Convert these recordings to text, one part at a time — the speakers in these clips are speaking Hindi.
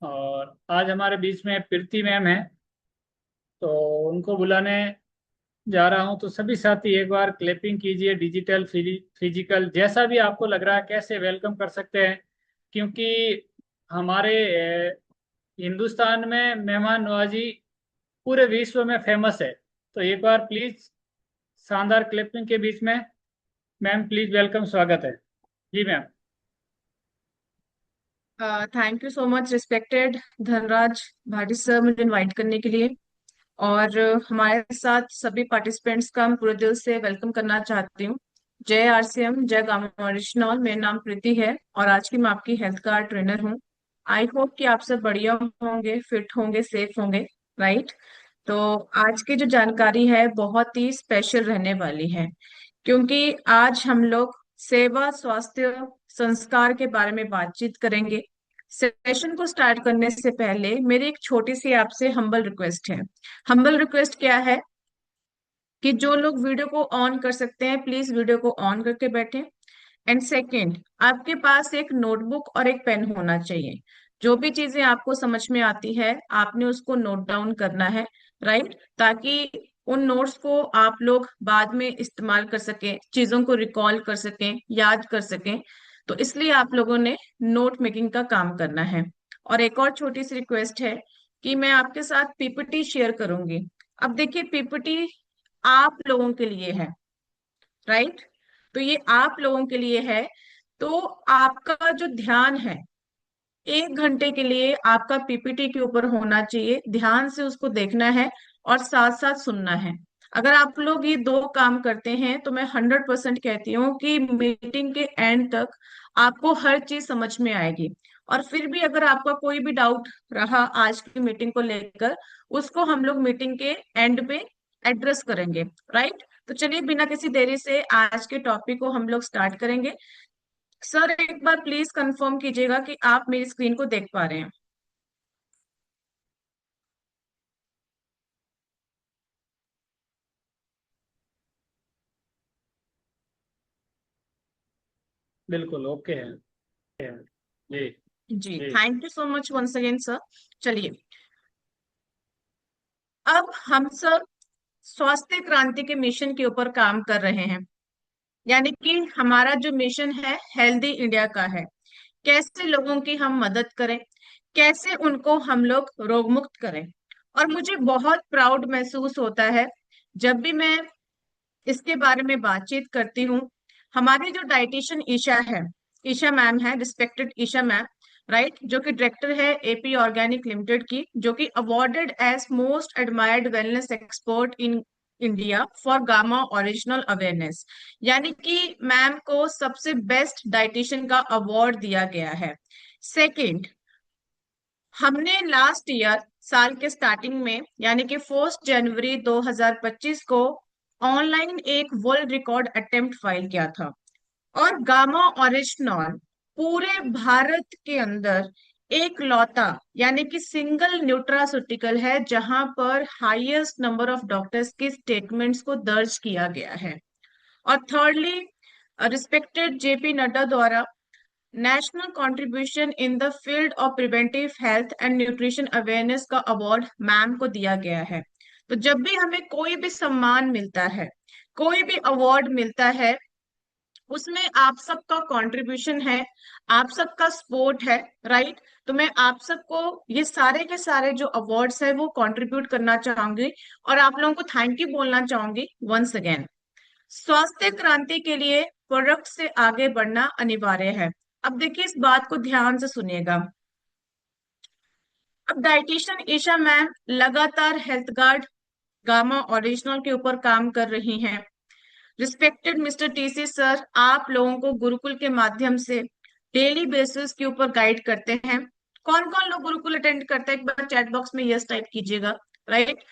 और आज हमारे बीच में प्रीति मैम है, तो उनको बुलाने जा रहा हूं। तो सभी साथी एक बार क्लैपिंग कीजिए, डिजिटल फिजिकल जैसा भी आपको लग रहा है कैसे वेलकम कर सकते हैं। क्योंकि हमारे हिंदुस्तान में मेहमान नवाजी पूरे विश्व में फेमस है। तो एक बार प्लीज शानदार क्लैपिंग के बीच में मैम प्लीज वेलकम, स्वागत है। जी ma'am. Thank you so much respected Dhanraj Bhati sir, मुझे इनवाइट करने के लिए। और हमारे साथ सभी पार्टिसिपेंट्स का मैं पूरे दिल से वेलकम करना चाहती हूँ। जय आरसीएम, जय गामा ओरिजिनल। मेरा नाम प्रीति है और आज की मैं आपकी हेल्थ कार्ड ट्रेनर हूँ। आई होप कि आप सब बढ़िया होंगे, फिट होंगे, सेफ होंगे। राइट। तो आज की जो जानकारी है बहुत ही स्पेशल रहने वाली है, क्योंकि आज हम लोग सेवा स्वास्थ्य संस्कार के बारे में बातचीत करेंगे। सेशन को स्टार्ट करने से पहले मेरी एक छोटी सी आपसे हम्बल रिक्वेस्ट है। हम्बल रिक्वेस्ट क्या है कि जो लोग वीडियो को ऑन कर सकते हैं प्लीज वीडियो को ऑन करके बैठें। एंड सेकेंड, आपके पास एक नोटबुक और एक पेन होना चाहिए। जो भी चीजें आपको समझ में आती है आपने उसको नोट डाउन करना है। राइट, ताकि उन नोट्स को आप लोग बाद में इस्तेमाल कर सकें, चीजों को रिकॉल कर सकें, याद कर सकें। तो इसलिए आप लोगों ने नोट मेकिंग का काम करना है। और एक और छोटी सी रिक्वेस्ट है कि मैं आपके साथ पीपीटी शेयर करूंगी। अब देखिए, पीपीटी आप लोगों के लिए है। राइट। तो ये आप लोगों के लिए है। तो आपका जो ध्यान है 1 घंटे के लिए आपका पीपीटी के ऊपर होना चाहिए, ध्यान से उसको देखना है और साथ साथ सुनना है। अगर आप लोग ये दो काम करते हैं तो मैं 100% कहती हूँ कि मीटिंग के एंड तक आपको हर चीज समझ में आएगी। और फिर भी अगर आपका कोई भी डाउट रहा आज की मीटिंग को लेकर, उसको हम लोग मीटिंग के एंड पे एड्रेस करेंगे। राइट। तो चलिए बिना किसी देरी से आज के टॉपिक को हम लोग स्टार्ट करेंगे। सर, एक बार प्लीज कंफर्म कीजिएगा कि आप मेरी स्क्रीन को देख पा रहे हैं। बिल्कुल ओके है। जी। जी, जी। Thank you so much once again sir. चलिए, अब हम सब स्वास्थ्य क्रांति के मिशन के ऊपर काम कर रहे हैं। यानी कि हमारा जो मिशन है हेल्दी इंडिया का है। कैसे लोगों की हम मदद करें, कैसे उनको हम लोग रोग मुक्त करें। और मुझे बहुत प्राउड महसूस होता है जब भी मैं इसके बारे में बातचीत करती हूँ। हमारी जो डाइटिशियन ईशा है, ईशा मैम है, रिस्पेक्टेड ईशा मैम। राइट, जो कि डायरेक्टर है एपी ऑर्गेनिक लिमिटेड की, जो कि awarded as most admired wellness expert in India for gamma original awareness. यानी कि मैम को सबसे बेस्ट डाइटिशियन का अवार्ड दिया गया है। सेकंड, हमने लास्ट ईयर साल के स्टार्टिंग में यानी कि 1 जनवरी 2025 को ऑनलाइन एक वर्ल्ड रिकॉर्ड अटेम्प्ट फाइल किया था। और गामा ओरिजिनल पूरे भारत के अंदर एक लौता यानी कि सिंगल न्यूट्रास्यूटिकल है जहां पर हाईएस्ट नंबर ऑफ डॉक्टर्स की स्टेटमेंट्स को दर्ज किया गया है। और थर्डली, रिस्पेक्टेड जेपी नड्डा द्वारा national contribution in the field of preventive health and nutrition awareness का अवार्ड मैम को दिया गया है। तो जब भी हमें कोई भी सम्मान मिलता है, कोई भी अवार्ड मिलता है, उसमें आप सबका कंट्रीब्यूशन है, आप सबका सपोर्ट है। राइट। तो मैं आप सबको ये सारे के सारे जो अवार्ड्स है वो कंट्रीब्यूट करना चाहूंगी और आप लोगों को थैंक यू बोलना चाहूंगी वंस अगेन। स्वास्थ्य क्रांति के लिए प्रोडक्ट से आगे बढ़ना अनिवार्य है। अब देखिए, इस बात को ध्यान से सुनिएगा। अब डाइटिशियन ईशा मैम लगातार हेल्थ गार्ड गामा ओरिजिनल के ऊपर काम कर रही हैं। रिस्पेक्टेड मिस्टर टीसी सर आप लोगों को गुरुकुल के माध्यम से डेली बेसिस के ऊपर गाइड करते हैं। कौन कौन लोग गुरुकुल अटेंड करते हैं एक बार चैट बॉक्स में यस टाइप कीजिएगा। राइट।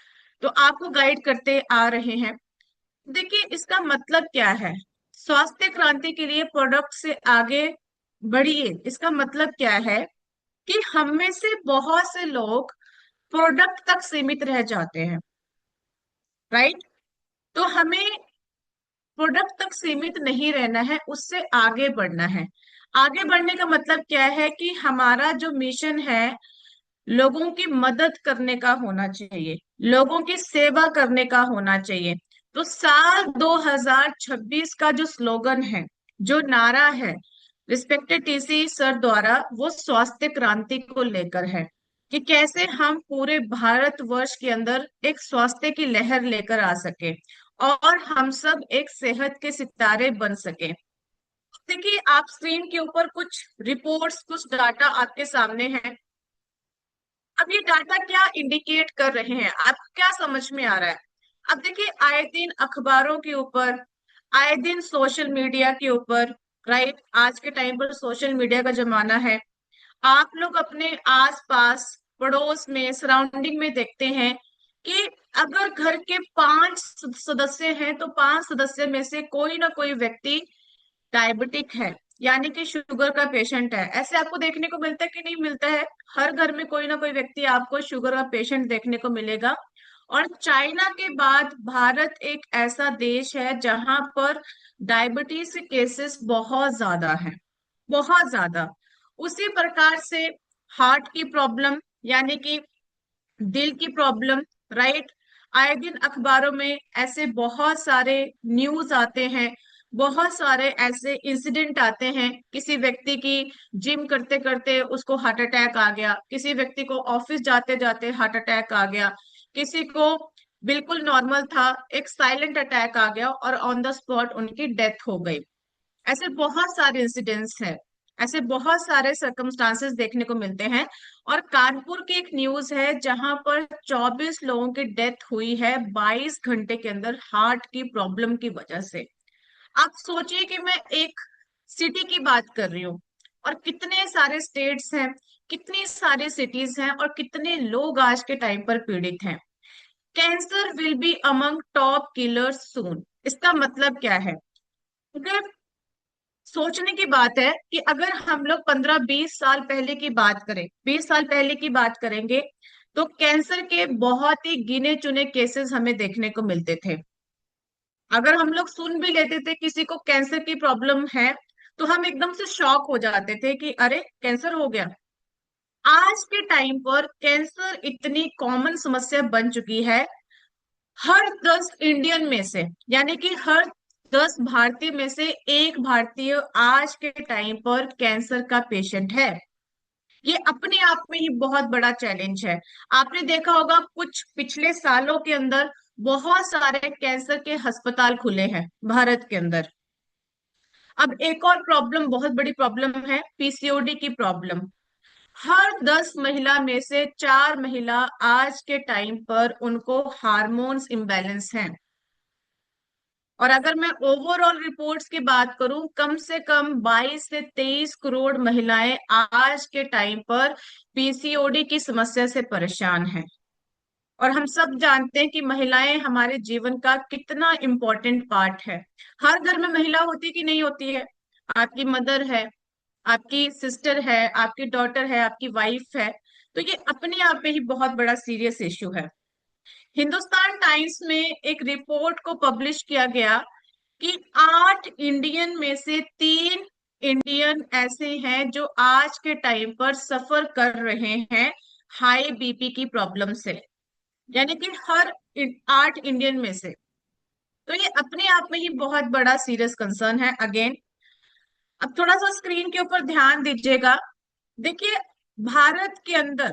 तो आपको गाइड करते आ रहे हैं। देखिए, इसका मतलब क्या है? स्वास्थ्य क्रांति के लिए प्रोडक्ट से आगे बढ़िए, इसका मतलब क्या है कि हम में से बहुत से लोग प्रोडक्ट तक सीमित रह जाते हैं। राइट। तो हमें प्रोडक्ट तक सीमित नहीं रहना है, उससे आगे बढ़ना है। आगे बढ़ने का मतलब क्या है कि हमारा जो मिशन है लोगों की मदद करने का होना चाहिए, लोगों की सेवा करने का होना चाहिए। तो साल 2026 का जो स्लोगन है, जो नारा है रिस्पेक्टेड टीसी सर द्वारा, वो स्वास्थ्य क्रांति को लेकर है कि कैसे हम पूरे भारतवर्ष के अंदर एक स्वास्थ्य की लहर लेकर आ सके और हम सब एक सेहत के सितारे बन सके। देखिए, आप स्क्रीन के ऊपर कुछ रिपोर्ट्स, कुछ डाटा आपके सामने है। अब ये डाटा क्या इंडिकेट कर रहे हैं, आपको क्या समझ में आ रहा है? अब देखिए, आए दिन अखबारों के ऊपर, आए दिन सोशल मीडिया के ऊपर, राइट, आज के टाइम पर सोशल मीडिया का जमाना है। आप लोग अपने आसपास, पड़ोस में, सराउंडिंग में देखते हैं कि अगर घर के 5 सदस्य हैं तो 5 सदस्य में से कोई ना कोई व्यक्ति डायबिटिक है, यानी कि शुगर का पेशेंट है। ऐसे आपको देखने को मिलता है कि नहीं मिलता है? हर घर में कोई ना कोई व्यक्ति आपको शुगर का पेशेंट देखने को मिलेगा। और चाइना के बाद भारत एक ऐसा देश है जहां पर डायबिटीज के केसेस बहुत ज्यादा हैं, बहुत ज्यादा। उसी प्रकार से हार्ट की प्रॉब्लम, यानी कि दिल की प्रॉब्लम, राइट, आए दिन अखबारों में ऐसे बहुत सारे न्यूज आते हैं, बहुत सारे ऐसे इंसिडेंट आते हैं। किसी व्यक्ति की जिम करते करते उसको हार्ट अटैक आ गया, किसी व्यक्ति को ऑफिस जाते जाते हार्ट अटैक आ गया, किसी को बिल्कुल नॉर्मल था, एक साइलेंट अटैक आ गया और ऑन द स्पॉट उनकी डेथ हो गई। ऐसे बहुत सारे इंसिडेंट्स हैं, ऐसे बहुत सारे सर्कमस्टांसेस देखने को मिलते हैं। और कानपुर की एक न्यूज है जहां पर 24 लोगों की डेथ हुई है 22 घंटे के अंदर हार्ट की प्रॉब्लम की वजह से। आप सोचिए कि मैं एक सिटी की बात कर रही हूँ और कितने सारे स्टेट्स हैं, कितनी सारी सिटीज हैं और कितने लोग आज के टाइम पर पीड़ित हैं। Cancer will be among top killers soon. इसका मतलब क्या है? अगर सोचने की बात है कि अगर हम लोग 15-20 साल पहले की बात करें, 20 साल पहले की बात करेंगे, तो कैंसर के बहुत ही गिने चुने केसेस हमें देखने को मिलते थे। अगर हम लोग सुन भी लेते थे किसी को कैंसर की प्रॉब्लम है, तो हम एकदम से शॉक हो जाते थे कि अरे कैंसर हो गया। आज के टाइम पर कैंसर इतनी कॉमन समस्या बन चुकी है, हर 10 इंडियन में से, यानी कि हर 10 भारतीय में से एक भारतीय आज के टाइम पर कैंसर का पेशेंट है। ये अपने आप में ही बहुत बड़ा चैलेंज है। आपने देखा होगा कुछ पिछले सालों के अंदर बहुत सारे कैंसर के अस्पताल खुले हैं भारत के अंदर। अब एक और प्रॉब्लम, बहुत बड़ी प्रॉब्लम है, पीसीओडी की प्रॉब्लम। हर 10 महिला में से 4 महिला आज के टाइम पर उनको हार्मोन्स इम्बैलेंस हैं। और अगर मैं ओवरऑल रिपोर्ट्स की बात करूं, कम से कम 22 से 23 करोड़ महिलाएं आज के टाइम पर पीसीओडी की समस्या से परेशान हैं। और हम सब जानते हैं कि महिलाएं हमारे जीवन का कितना इम्पोर्टेंट पार्ट है। हर घर में महिला होती कि नहीं होती है? आपकी मदर है, आपकी सिस्टर है, आपकी डॉटर है, आपकी वाइफ है। तो ये अपने आप में ही बहुत बड़ा सीरियस इश्यू है। हिंदुस्तान टाइम्स में एक रिपोर्ट को पब्लिश किया गया कि 8 इंडियन में से 3 इंडियन ऐसे हैं जो आज के टाइम पर सफर कर रहे हैं हाई बीपी की प्रॉब्लम से, यानी कि हर 8 इंडियन में से। तो ये अपने आप में ही बहुत बड़ा सीरियस कंसर्न है अगेन। अब थोड़ा सा स्क्रीन के ऊपर ध्यान दीजिएगा। देखिए, भारत के अंदर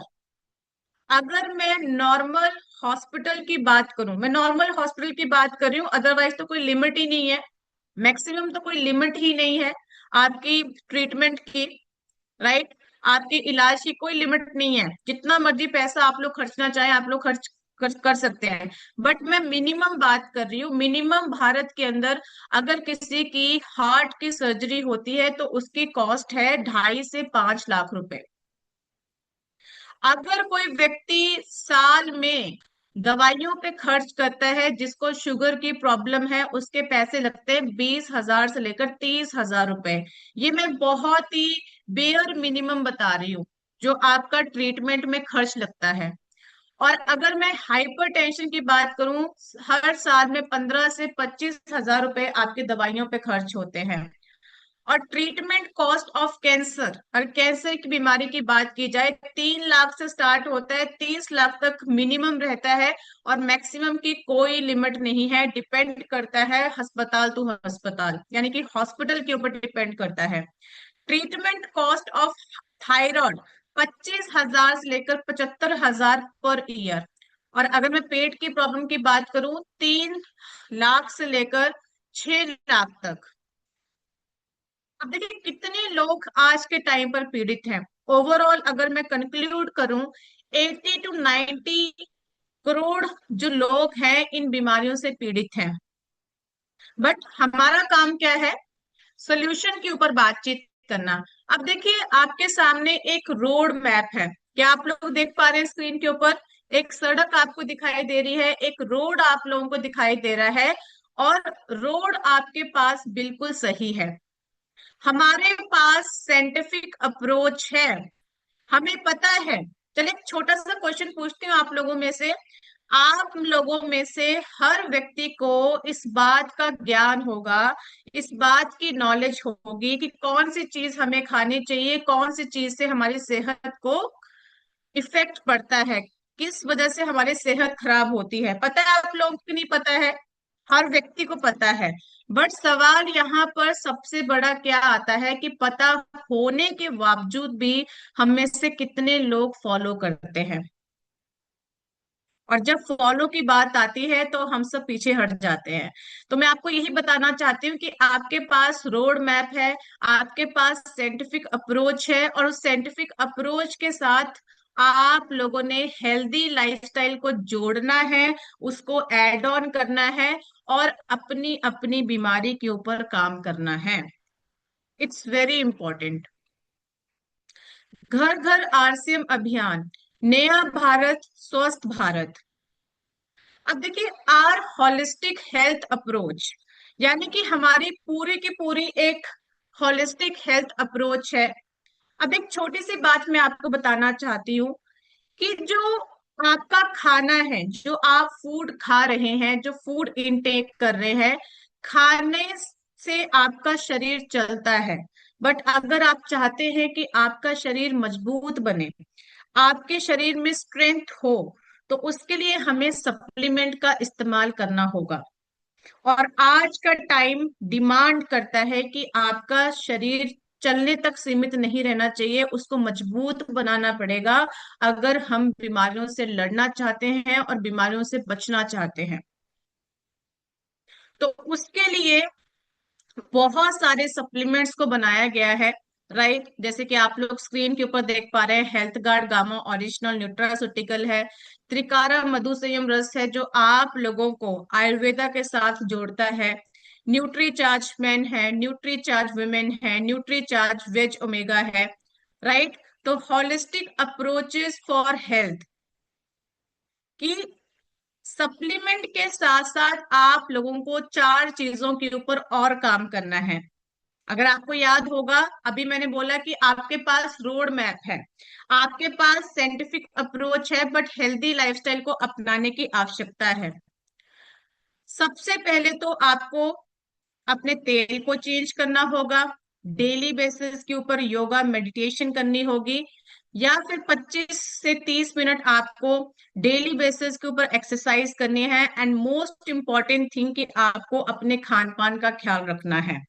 अगर मैं नॉर्मल हॉस्पिटल की बात करूं, मैं नॉर्मल हॉस्पिटल की बात कर रही हूँ, अदरवाइज तो कोई लिमिट ही नहीं है, मैक्सिमम तो कोई लिमिट ही नहीं है आपकी ट्रीटमेंट की, राइट। आपके इलाज की कोई लिमिट नहीं है, जितना मर्जी पैसा आप लोग खर्चना चाहें आप लोग खर्च कर सकते हैं। बट मैं मिनिमम बात कर रही हूँ, मिनिमम भारत के अंदर अगर किसी की हार्ट की सर्जरी होती है तो उसकी कॉस्ट है 2.5 से 5 लाख रुपए। अगर कोई व्यक्ति साल में दवाइयों पे खर्च करता है, जिसको शुगर की प्रॉब्लम है, उसके पैसे लगते हैं 20,000 से लेकर 30,000 रुपए। ये मैं बहुत ही बेयर मिनिमम बता रही हूँ जो आपका ट्रीटमेंट में खर्च लगता है। और अगर मैं हाइपरटेंशन की बात करूं, हर साल में 15 से 25,000 रुपए आपकी दवाइयों पे खर्च होते हैं। और ट्रीटमेंट कॉस्ट ऑफ कैंसर, और कैंसर की बीमारी की बात की जाए, 3 लाख से स्टार्ट होता है, 30 लाख तक मिनिमम रहता है, और मैक्सिमम की कोई लिमिट नहीं है, डिपेंड करता है अस्पताल टू अस्पताल, यानी कि हॉस्पिटल के ऊपर डिपेंड करता है। ट्रीटमेंट कॉस्ट ऑफ थायराइड 25,000 से लेकर 75,000 पर ईयर। और अगर मैं पेट की प्रॉब्लम की बात करूं, 3 लाख से लेकर 6 लाख तक। अब देखिए कितने लोग आज के टाइम पर पीड़ित हैं। ओवरऑल अगर मैं कंक्लूड करूं, 80 to 90 करोड़ जो लोग हैं इन बीमारियों से पीड़ित हैं। बट हमारा काम क्या है? सोल्यूशन के ऊपर बातचीत करना। अब देखिए आपके सामने एक रोड मैप है, क्या आप लोग देख पा रहे हैं स्क्रीन के ऊपर? एक सड़क आपको दिखाई दे रही है, एक रोड आप लोगों को दिखाई दे रहा है, और रोड आपके पास बिल्कुल सही है। हमारे पास साइंटिफिक अप्रोच है, हमें पता है। चलिए एक छोटा सा क्वेश्चन पूछती हूँ आप लोगों में से। आप लोगों में से हर व्यक्ति को इस बात का ज्ञान होगा, इस बात की नॉलेज होगी कि कौन सी चीज हमें खानी चाहिए, कौन सी चीज से हमारी सेहत को इफेक्ट पड़ता है, किस वजह से हमारी सेहत खराब होती है। पता है आप लोगों को? नहीं पता है? हर व्यक्ति को पता है। बट सवाल यहाँ पर सबसे बड़ा क्या आता है कि पता होने के बावजूद भी हम में से कितने लोग फॉलो करते हैं। और जब फॉलो की बात आती है तो हम सब पीछे हट जाते हैं। तो मैं आपको यही बताना चाहती हूँ कि आपके पास रोड मैप है, आपके पास साइंटिफिक अप्रोच है, और उस साइंटिफिक अप्रोच के साथ आप लोगों ने हेल्दी लाइफस्टाइल को जोड़ना है, उसको ऐड ऑन करना है, और अपनी अपनी बीमारी के ऊपर काम करना है। It's very important. घर घर आरसीएम अभियान, नया भारत स्वस्थ भारत। अब देखिए आर होलिस्टिक हेल्थ अप्रोच, यानी कि हमारी पूरी की पूरी एक होलिस्टिक हेल्थ अप्रोच है। अब एक छोटी सी बात मैं आपको बताना चाहती हूँ कि जो आपका खाना है, जो आप फूड खा रहे हैं, जो फूड इनटेक कर रहे हैं, खाने से आपका शरीर चलता है। बट अगर आप चाहते हैं कि आपका शरीर मजबूत बने, आपके शरीर में स्ट्रेंथ हो, तो उसके लिए हमें सप्लीमेंट का इस्तेमाल करना होगा। और आज का टाइम डिमांड करता है कि आपका शरीर चलने तक सीमित नहीं रहना चाहिए, उसको मजबूत बनाना पड़ेगा अगर हम बीमारियों से लड़ना चाहते हैं और बीमारियों से बचना चाहते हैं। तो उसके लिए बहुत सारे सप्लीमेंट्स को बनाया गया है, राइट? जैसे कि आप लोग स्क्रीन के ऊपर देख पा रहे हैं, health guard gamma original nutraceutical है, त्रिकारा मधु संयम रस है जो आप लोगों को आयुर्वेदा के साथ जोड़ता है, न्यूट्री चार्ज मैन है, न्यूट्री चार्ज वुमेन है, न्यूट्री चार्ज वेज ओमेगा है, राइट? तो होलिस्टिक अप्रोचेस फॉर हेल्थ की सप्लीमेंट के साथ साथ आप लोगों को 4 चीजों के ऊपर और काम करना है। अगर आपको याद होगा, अभी मैंने बोला कि आपके पास रोड मैप है, आपके पास साइंटिफिक अप्रोच है, बट हेल्दी लाइफस्टाइल को अपनाने की आवश्यकता है। सबसे पहले तो आपको अपने तेल को चेंज करना होगा, डेली बेसिस के ऊपर योगा मेडिटेशन करनी होगी, या फिर 25 से 30 मिनट आपको डेली बेसिस के ऊपर एक्सरसाइज करनी है। एंड मोस्ट इंपॉर्टेंट थिंग कि आपको अपने खान पान का ख्याल रखना है।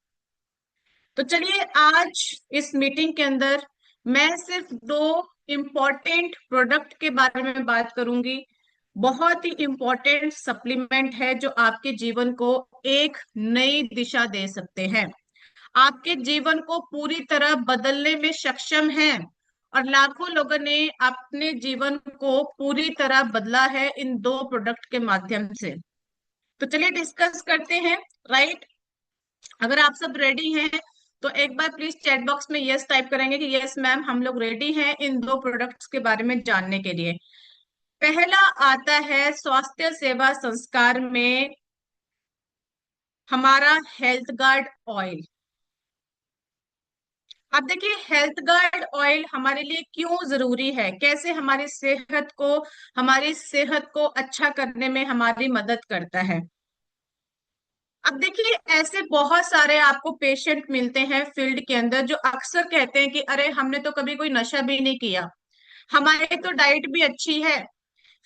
तो चलिए आज इस मीटिंग के अंदर मैं सिर्फ 2 इम्पोर्टेंट प्रोडक्ट के बारे में बात करूंगी। बहुत ही इम्पोर्टेंट सप्लीमेंट है जो आपके जीवन को एक नई दिशा दे सकते हैं, आपके जीवन को पूरी तरह बदलने में सक्षम हैं। और लाखों लोगों ने अपने जीवन को पूरी तरह बदला है इन 2 प्रोडक्ट के माध्यम से। तो चलिए डिस्कस करते हैं, राइट? अगर आप सब रेडी हैं तो एक बार प्लीज चैट बॉक्स में यस टाइप करेंगे कि यस मैम हम लोग रेडी हैं इन 2 प्रोडक्ट्स के बारे में जानने के लिए। पहला आता है स्वास्थ्य सेवा संस्कार में हमारा हेल्थ गार्ड ऑयल। अब देखिए हेल्थ गार्ड ऑयल हमारे लिए क्यों जरूरी है, कैसे हमारी सेहत को अच्छा करने में हमारी मदद करता है। अब देखिए, ऐसे बहुत सारे आपको पेशेंट मिलते हैं फील्ड के अंदर जो अक्सर कहते हैं कि अरे हमने तो कभी कोई नशा भी नहीं किया, हमारी तो डाइट भी अच्छी है,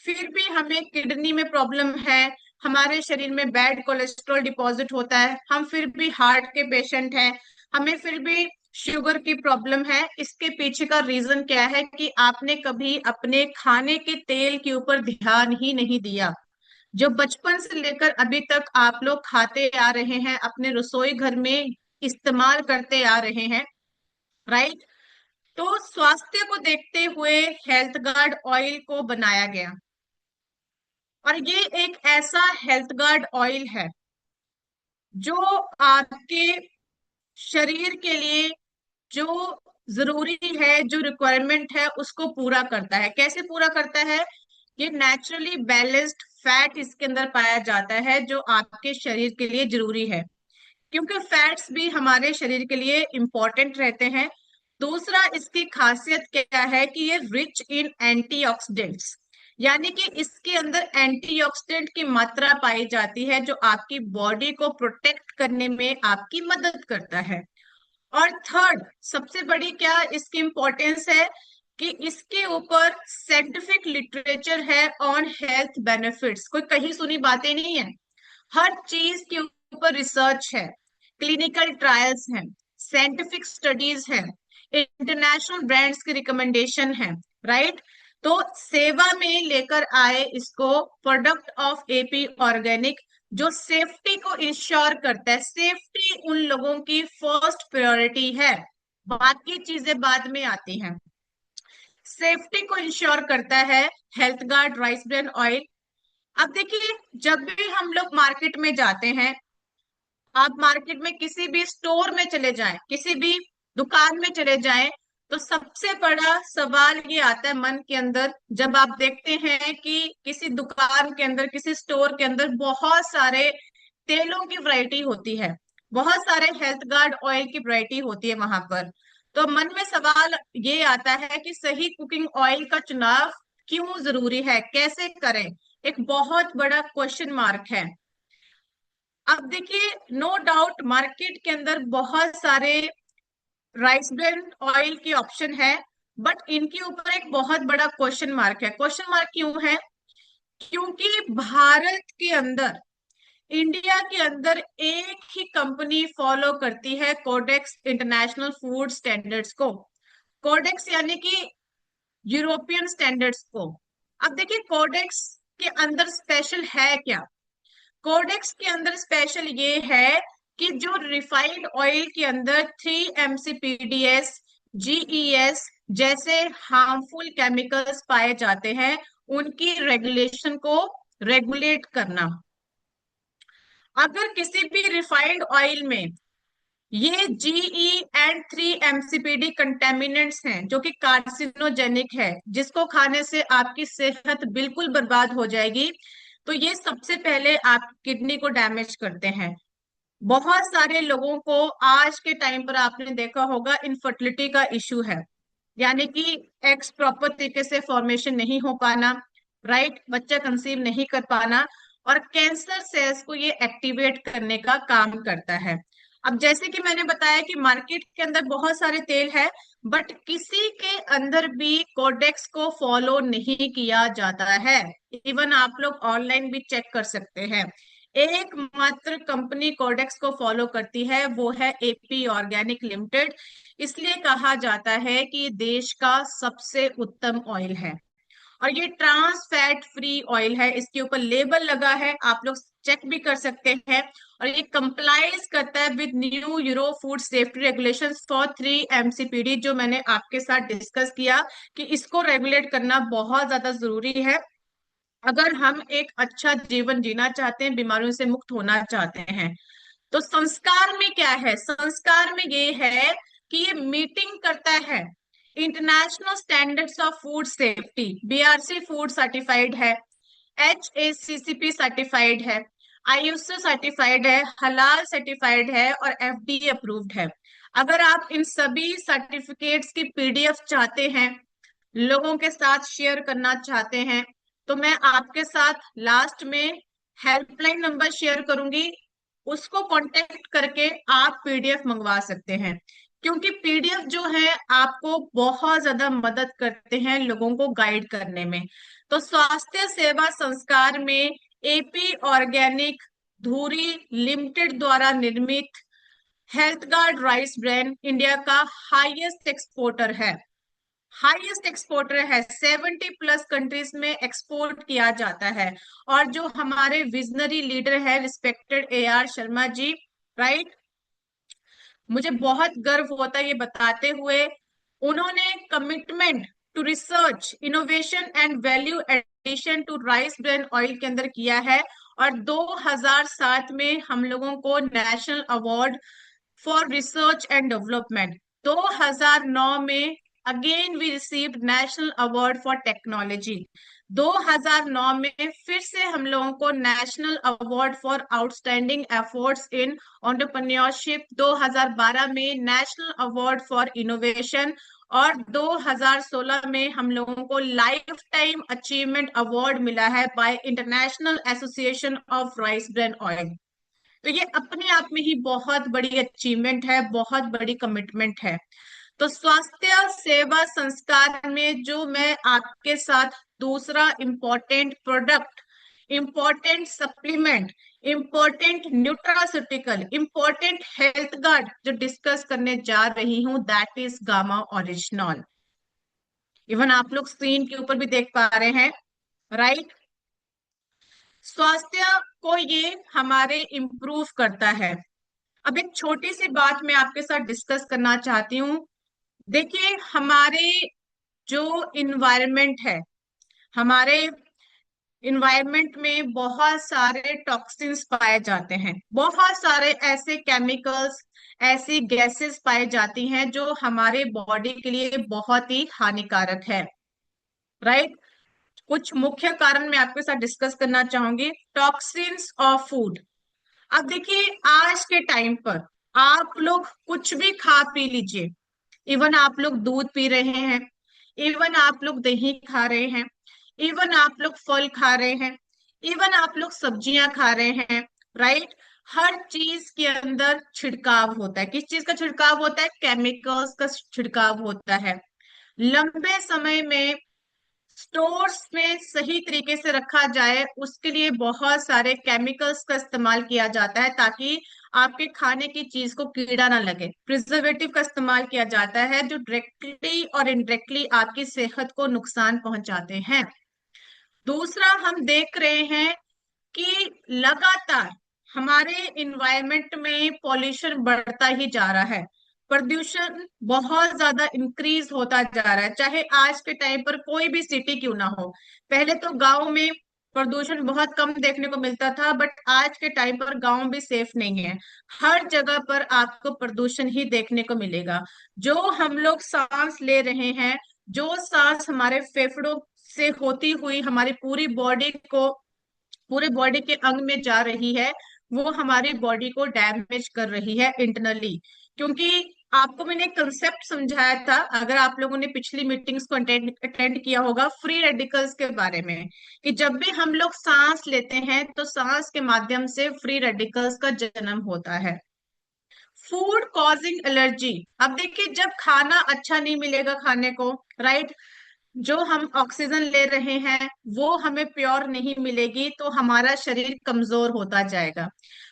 फिर भी हमें किडनी में प्रॉब्लम है, हमारे शरीर में बैड कोलेस्ट्रॉल डिपॉजिट होता है, हम फिर भी हार्ट के पेशेंट हैं, हमें फिर भी शुगर की प्रॉब्लम है। इसके पीछे का रीजन क्या है कि आपने कभी अपने खाने के तेल के ऊपर ध्यान ही नहीं दिया। जो बचपन से लेकर अभी तक आप लोग खाते आ रहे हैं, अपने रसोई घर में इस्तेमाल करते आ रहे हैं, राइट। तो स्वास्थ्य को देखते हुए हेल्थ गार्ड ऑयल को बनाया गया, और ये एक ऐसा हेल्थ गार्ड ऑयल है जो आपके शरीर के लिए जो जरूरी है, जो रिक्वायरमेंट है, उसको पूरा करता है। कैसे पूरा करता है? ये नेचुरली बैलेंस्ड फैट इसके अंदर पाया जाता है जो आपके शरीर के लिए जरूरी है, क्योंकि फैट्स भी हमारे शरीर के लिए इंपॉर्टेंट रहते हैं। दूसरा, इसकी खासियत क्या है कि ये रिच इन एंटीऑक्सीडेंट्स, यानी कि इसके अंदर एंटीऑक्सीडेंट की मात्रा पाई जाती है जो आपकी बॉडी को प्रोटेक्ट करने में आपकी मदद करता है। और थर्ड, सबसे बड़ी क्या इसकी इंपॉर्टेंस है कि इसके ऊपर साइंटिफिक लिटरेचर है ऑन हेल्थ बेनिफिट्स। कोई कहीं सुनी बातें नहीं है, हर चीज के ऊपर रिसर्च है, क्लिनिकल ट्रायल्स हैं, साइंटिफिक स्टडीज हैं, इंटरनेशनल ब्रांड्स की रिकमेंडेशन है, राइट। तो सेवा में लेकर आए इसको प्रोडक्ट ऑफ एपी ऑर्गेनिक, जो सेफ्टी को इंश्योर करता है। सेफ्टी उन लोगों की फर्स्ट प्रायोरिटी है, बाकी चीजें बाद में आती हैं। सेफ्टी को इंश्योर करता है health guard rice bran oil. अब देखिए, जब भी हम लोग मार्केट में जाते हैं, आप मार्केट में किसी भी स्टोर में चले जाएं, किसी भी दुकान में चले जाएं, तो सबसे बड़ा सवाल ये आता है मन के अंदर, जब आप देखते हैं कि किसी दुकान के अंदर, किसी स्टोर के अंदर बहुत सारे तेलों की वैरायटी होती है, बहुत सारे हेल्थ गार्ड ऑयल की वैरायटी होती है वहां पर, तो मन में सवाल ये आता है कि सही कुकिंग ऑयल का चुनाव क्यों जरूरी है, कैसे करें? एक बहुत बड़ा क्वेश्चन मार्क है। अब देखिए, नो डाउट मार्केट के अंदर बहुत सारे राइस ब्रान ऑयल की ऑप्शन है, बट इनके ऊपर एक बहुत बड़ा क्वेश्चन मार्क है। क्वेश्चन मार्क क्यों है? क्योंकि भारत के अंदर, इंडिया के अंदर एक ही कंपनी फॉलो करती है कोडेक्स इंटरनेशनल फूड स्टैंडर्ड्स को। कोडेक्स यानी कि यूरोपियन स्टैंडर्ड्स को। अब देखिए, कोडेक्स के अंदर स्पेशल है क्या? कोडेक्स के अंदर स्पेशल ये है कि जो रिफाइंड ऑयल के अंदर 3 MCPDS, GES जैसे हार्मफुल केमिकल्स पाए जाते हैं, उनकी रेगुलेशन को रेगुलेट करना। अगर किसी भी रिफाइंड ऑयल में ये GE and 3 MCPD कंटेमिनेंट्स हैं जो कि कार्सिनोजेनिक है, जिसको खाने से आपकी सेहत बिल्कुल बर्बाद हो जाएगी, तो ये सबसे पहले आप किडनी को डैमेज करते हैं। बहुत सारे लोगों को आज के टाइम पर आपने देखा होगा इनफर्टिलिटी का इशू है, यानी कि एग्स प्रॉपर तरीके से फॉर्मेशन नहीं हो पाना, राइट, बच्चा कंसीव नहीं कर पाना, और कैंसर सेल्स को ये एक्टिवेट करने का काम करता है। अब जैसे कि मैंने बताया कि मार्केट के अंदर बहुत सारे तेल है, बट किसी के अंदर भी कोडेक्स को फॉलो नहीं किया जाता है। इवन आप लोग ऑनलाइन भी चेक कर सकते हैं, एकमात्र कंपनी कोडेक्स को फॉलो करती है, वो है एपी ऑर्गेनिक लिमिटेड। इसलिए कहा जाता है कि ये देश का सबसे उत्तम ऑयल है, और ये ट्रांस फैट फ्री ऑयल है। इसके ऊपर लेबल लगा है, आप लोग चेक भी कर सकते हैं, और ये कंप्लाइज करता है with new euro food safety regulations for 3 MCPD, जो मैंने आपके साथ डिस्कस किया कि इसको रेगुलेट करना बहुत ज्यादा जरूरी है अगर हम एक अच्छा जीवन जीना चाहते हैं, बीमारियों से मुक्त होना चाहते हैं। तो संस्कार में क्या है? संस्कार में ये है कि ये मीटिंग करता है international standards of food safety, BRC food certified है, HACCP सर्टिफाइड है, IUCO सर्टिफाइड है, हलाल सर्टिफाइड है, और FDA अप्रूव्ड है। अगर आप इन सभी सर्टिफिकेट्स की PDF चाहते हैं, लोगों के साथ शेयर करना चाहते हैं, तो मैं आपके साथ लास्ट में हेल्पलाइन नंबर शेयर करूंगी, उसको कांटेक्ट करके आप पीडीएफ मंगवा सकते हैं, क्योंकि पीडीएफ जो है आपको बहुत ज्यादा मदद करते हैं लोगों को गाइड करने में। तो स्वास्थ्य सेवा संस्कार में एपी ऑर्गेनिक धुरी लिमिटेड द्वारा निर्मित health guard rice brand India का हाईएस्ट एक्सपोर्टर है, 70+ कंट्रीज में एक्सपोर्ट किया जाता है। और जो हमारे विजनरी लीडर है respected AR Sharma ji, right, मुझे बहुत गर्व होता है ये बताते हुए, उन्होंने commitment to research innovation and value addition to rice bran oil के अंदर किया है। और 2007 में हम लोगों को national award for research and development, 2009 में again we received national award for technology, 2009 में फिर से हम लोगों को national award for outstanding efforts in entrepreneurship, 2012 में नेशनल अवार्ड फॉर इनोवेशन, और 2016 में हम लोगों को लाइफ टाइम अचीवमेंट अवार्ड मिला है bye international association of rice bran oil. तो ये अपने आप में ही बहुत बड़ी अचीवमेंट है, बहुत बड़ी कमिटमेंट है। तो स्वास्थ्य सेवा संस्कार में जो मैं आपके साथ दूसरा important product, important supplement, important nutraceutical, important health guard जो डिस्कस करने जा रही हूँ, that is gamma oryzanol. Even आप लोग स्क्रीन के ऊपर भी देख पा रहे हैं, राइट। स्वास्थ्य को ये हमारे इम्प्रूव करता है। अब एक छोटी सी बात मैं आपके साथ डिस्कस करना चाहती हूँ। देखिए, हमारे जो इन्वायरमेंट है, हमारे इन्वायरमेंट में बहुत सारे टॉक्सिन्स पाए जाते हैं, बहुत सारे ऐसे केमिकल्स, ऐसी गैसेस पाई जाती हैं जो हमारे बॉडी के लिए बहुत ही हानिकारक है, राइट। कुछ मुख्य कारण मैं आपके साथ डिस्कस करना चाहूंगी। Toxins of food. अब देखिए, आज के टाइम पर आप लोग कुछ भी खा पी लीजिए, इवन आप लोग दूध पी रहे हैं, इवन आप लोग दही खा रहे हैं, इवन आप लोग फल खा रहे हैं, इवन आप लोग सब्जियां खा रहे हैं, राइट। हर चीज के अंदर छिड़काव होता है। किस चीज का छिड़काव होता है? केमिकल्स का छिड़काव होता है। लंबे समय में स्टोर्स में सही तरीके से रखा जाए उसके लिए बहुत सारे केमिकल्स का इस्तेमाल किया जाता है, ताकि आपके खाने की चीज को कीड़ा ना लगे। प्रिजर्वेटिव का इस्तेमाल किया जाता है जो डायरेक्टली और इनडायरेक्टली आपकी सेहत को नुकसान पहुंचाते हैं। दूसरा, हम देख रहे हैं कि लगातार हमारे इन्वायरमेंट में पॉल्यूशन बढ़ता ही जा रहा है। प्रदूषण बहुत ज्यादा इंक्रीज होता जा रहा है, चाहे आज के टाइम पर कोई भी सिटी क्यों ना हो। पहले तो गांव में प्रदूषण बहुत कम देखने को मिलता था, बट आज के टाइम पर गांव भी सेफ नहीं है। हर जगह पर आपको प्रदूषण ही देखने को मिलेगा। जो हम लोग सांस ले रहे हैं, जो सांस हमारे फेफड़ों से होती हुई हमारी पूरे बॉडी के अंग में जा रही है, वो हमारी बॉडी को डैमेज कर रही है इंटरनली। क्योंकि आपको मैंने एक कंसेप्ट समझाया था, अगर आप लोगों ने पिछली मीटिंग्स को अटेंड किया होगा, फ्री रेडिकल्स के बारे में, कि जब भी हम लोग सांस लेते हैं तो सांस के माध्यम से फ्री रेडिकल्स का जन्म होता है। Food causing allergy. अब देखिए, जब खाना अच्छा नहीं मिलेगा खाने को, राइट, जो हम ऑक्सीजन ले रहे हैं वो हमें प्योर नहीं मिलेगी, तो हमारा शरीर कमजोर होता जाएगा,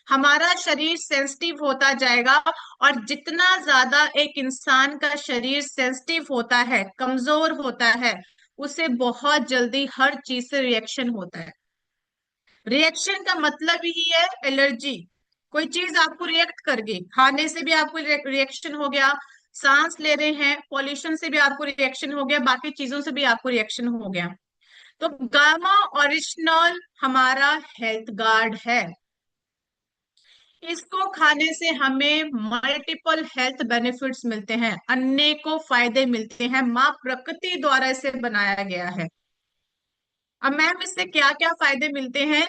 हमारा शरीर सेंसिटिव होता जाएगा। और जितना ज्यादा एक इंसान का शरीर सेंसिटिव होता है, कमजोर होता है, उसे बहुत जल्दी हर चीज से रिएक्शन होता है। रिएक्शन का मतलब ही है एलर्जी। कोई चीज आपको रिएक्ट कर गई, खाने से भी आपको रिएक्शन हो गया, सांस ले रहे हैं पॉल्यूशन से भी आपको रिएक्शन हो गया, बाकी चीजों से भी आपको रिएक्शन हो गया। तो गामा ओरिजिनल हमारा हेल्थ गार्ड है। इसको खाने से हमें मल्टीपल हेल्थ बेनिफिट्स मिलते हैं, अनेकों फायदे मिलते हैं, माँ प्रकृति द्वारा इसे बनाया गया है। अब मैम, इससे क्या क्या फायदे मिलते हैं?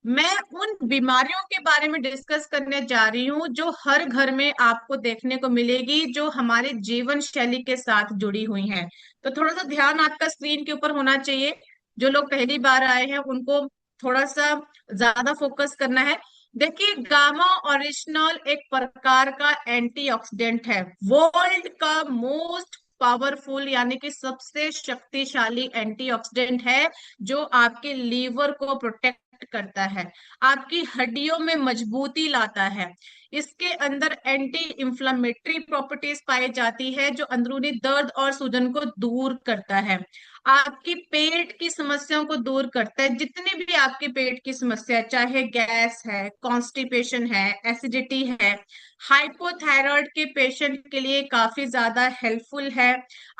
मैं उन बीमारियों के बारे में डिस्कस करने जा रही हूँ जो हर घर में आपको देखने को मिलेगी, जो हमारे जीवन शैली के साथ जुड़ी हुई हैं। तो थोड़ा सा ध्यान आपका स्क्रीन के ऊपर होना चाहिए। जो लोग पहली बार आए हैं उनको थोड़ा सा ज्यादा फोकस करना है। देखिए, गामा ओरिजिनल एक प्रकार का एंटीऑक्सीडेंट है, वर्ल्ड का मोस्ट पावरफुल यानी कि सबसे शक्तिशाली एंटीऑक्सीडेंट है, जो आपके लीवर को प्रोटेक्ट करता है, आपकी हड्डियों में मजबूती लाता है। इसके अंदर एंटी इंफ्लेमेटरी प्रॉपर्टीज पाई जाती है, जो अंदरूनी दर्द और सूजन को दूर करता है, आपकी पेट की समस्याओं को दूर करता है। जितनी भी आपकी पेट की समस्या, चाहे गैस है, कॉन्स्टिपेशन है, एसिडिटी है, हाइपोथायराइड के पेशेंट के लिए काफी ज्यादा हेल्पफुल है।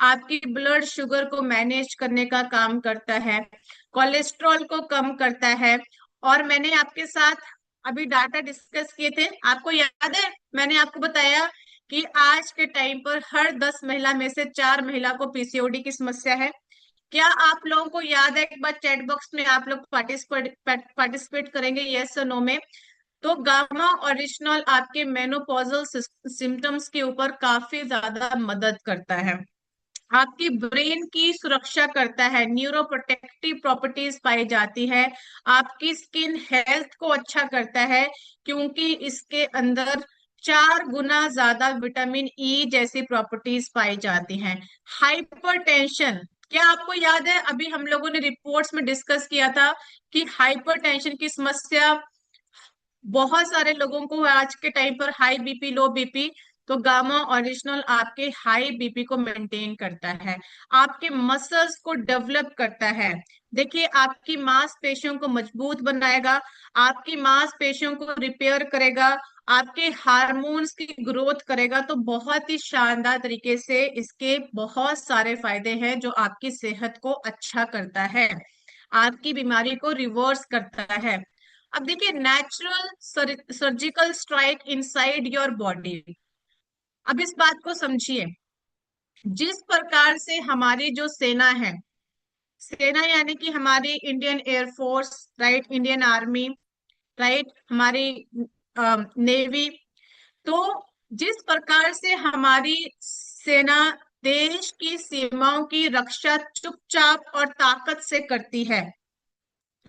आपकी ब्लड शुगर को मैनेज करने का काम करता है, कोलेस्ट्रॉल को कम करता है। और मैंने आपके साथ अभी डाटा डिस्कस किए थे, आपको याद है? मैंने आपको बताया कि आज के टाइम पर हर 10 महिला में से 4 महिला को पीसीओडी की समस्या है। क्या आप लोगों को याद है? एक बार चैट बॉक्स में आप लोग पार्टिसिपेट करेंगे यस और नो में। तो गामा ओरिजिनल आपके मेनोपॉजल सिम्टम्स के ऊपर काफी ज्यादा मदद करता है, आपकी ब्रेन की सुरक्षा करता है, न्यूरो प्रोटेक्टिव प्रॉपर्टीज पाई जाती है, आपकी स्किन हेल्थ को अच्छा करता है, क्योंकि इसके अंदर 4 गुना ज्यादा विटामिन ई जैसी प्रॉपर्टीज पाई जाती हैं। हाइपरटेंशन, क्या आपको याद है? अभी हम लोगों ने रिपोर्ट्स में डिस्कस किया था कि हाइपरटेंशन की समस्या बहुत सारे लोगों को है आज के टाइम पर, हाई बीपी, लो बीपी। तो गामा ओरिजिनल आपके हाई बीपी को मेंटेन करता है, आपके मसल्स को डेवलप करता है। देखिए, आपकी मांसपेशियों को मजबूत बनाएगा, आपकी मांसपेशियों को रिपेयर करेगा, आपके हार्मोन्स की ग्रोथ करेगा। तो बहुत ही शानदार तरीके से इसके बहुत सारे फायदे हैं, जो आपकी सेहत को अच्छा करता है, आपकी बीमारी को रिवर्स करता है। अब देखिए, natural surgical strike inside your body. अब इस बात को समझिए, जिस प्रकार से हमारी जो सेना है, सेना यानी कि हमारी Indian air force, right, Indian army, right, हमारी नेवी, तो जिस प्रकार से हमारी सेना देश की सीमाओं की रक्षा चुपचाप और ताकत से करती है,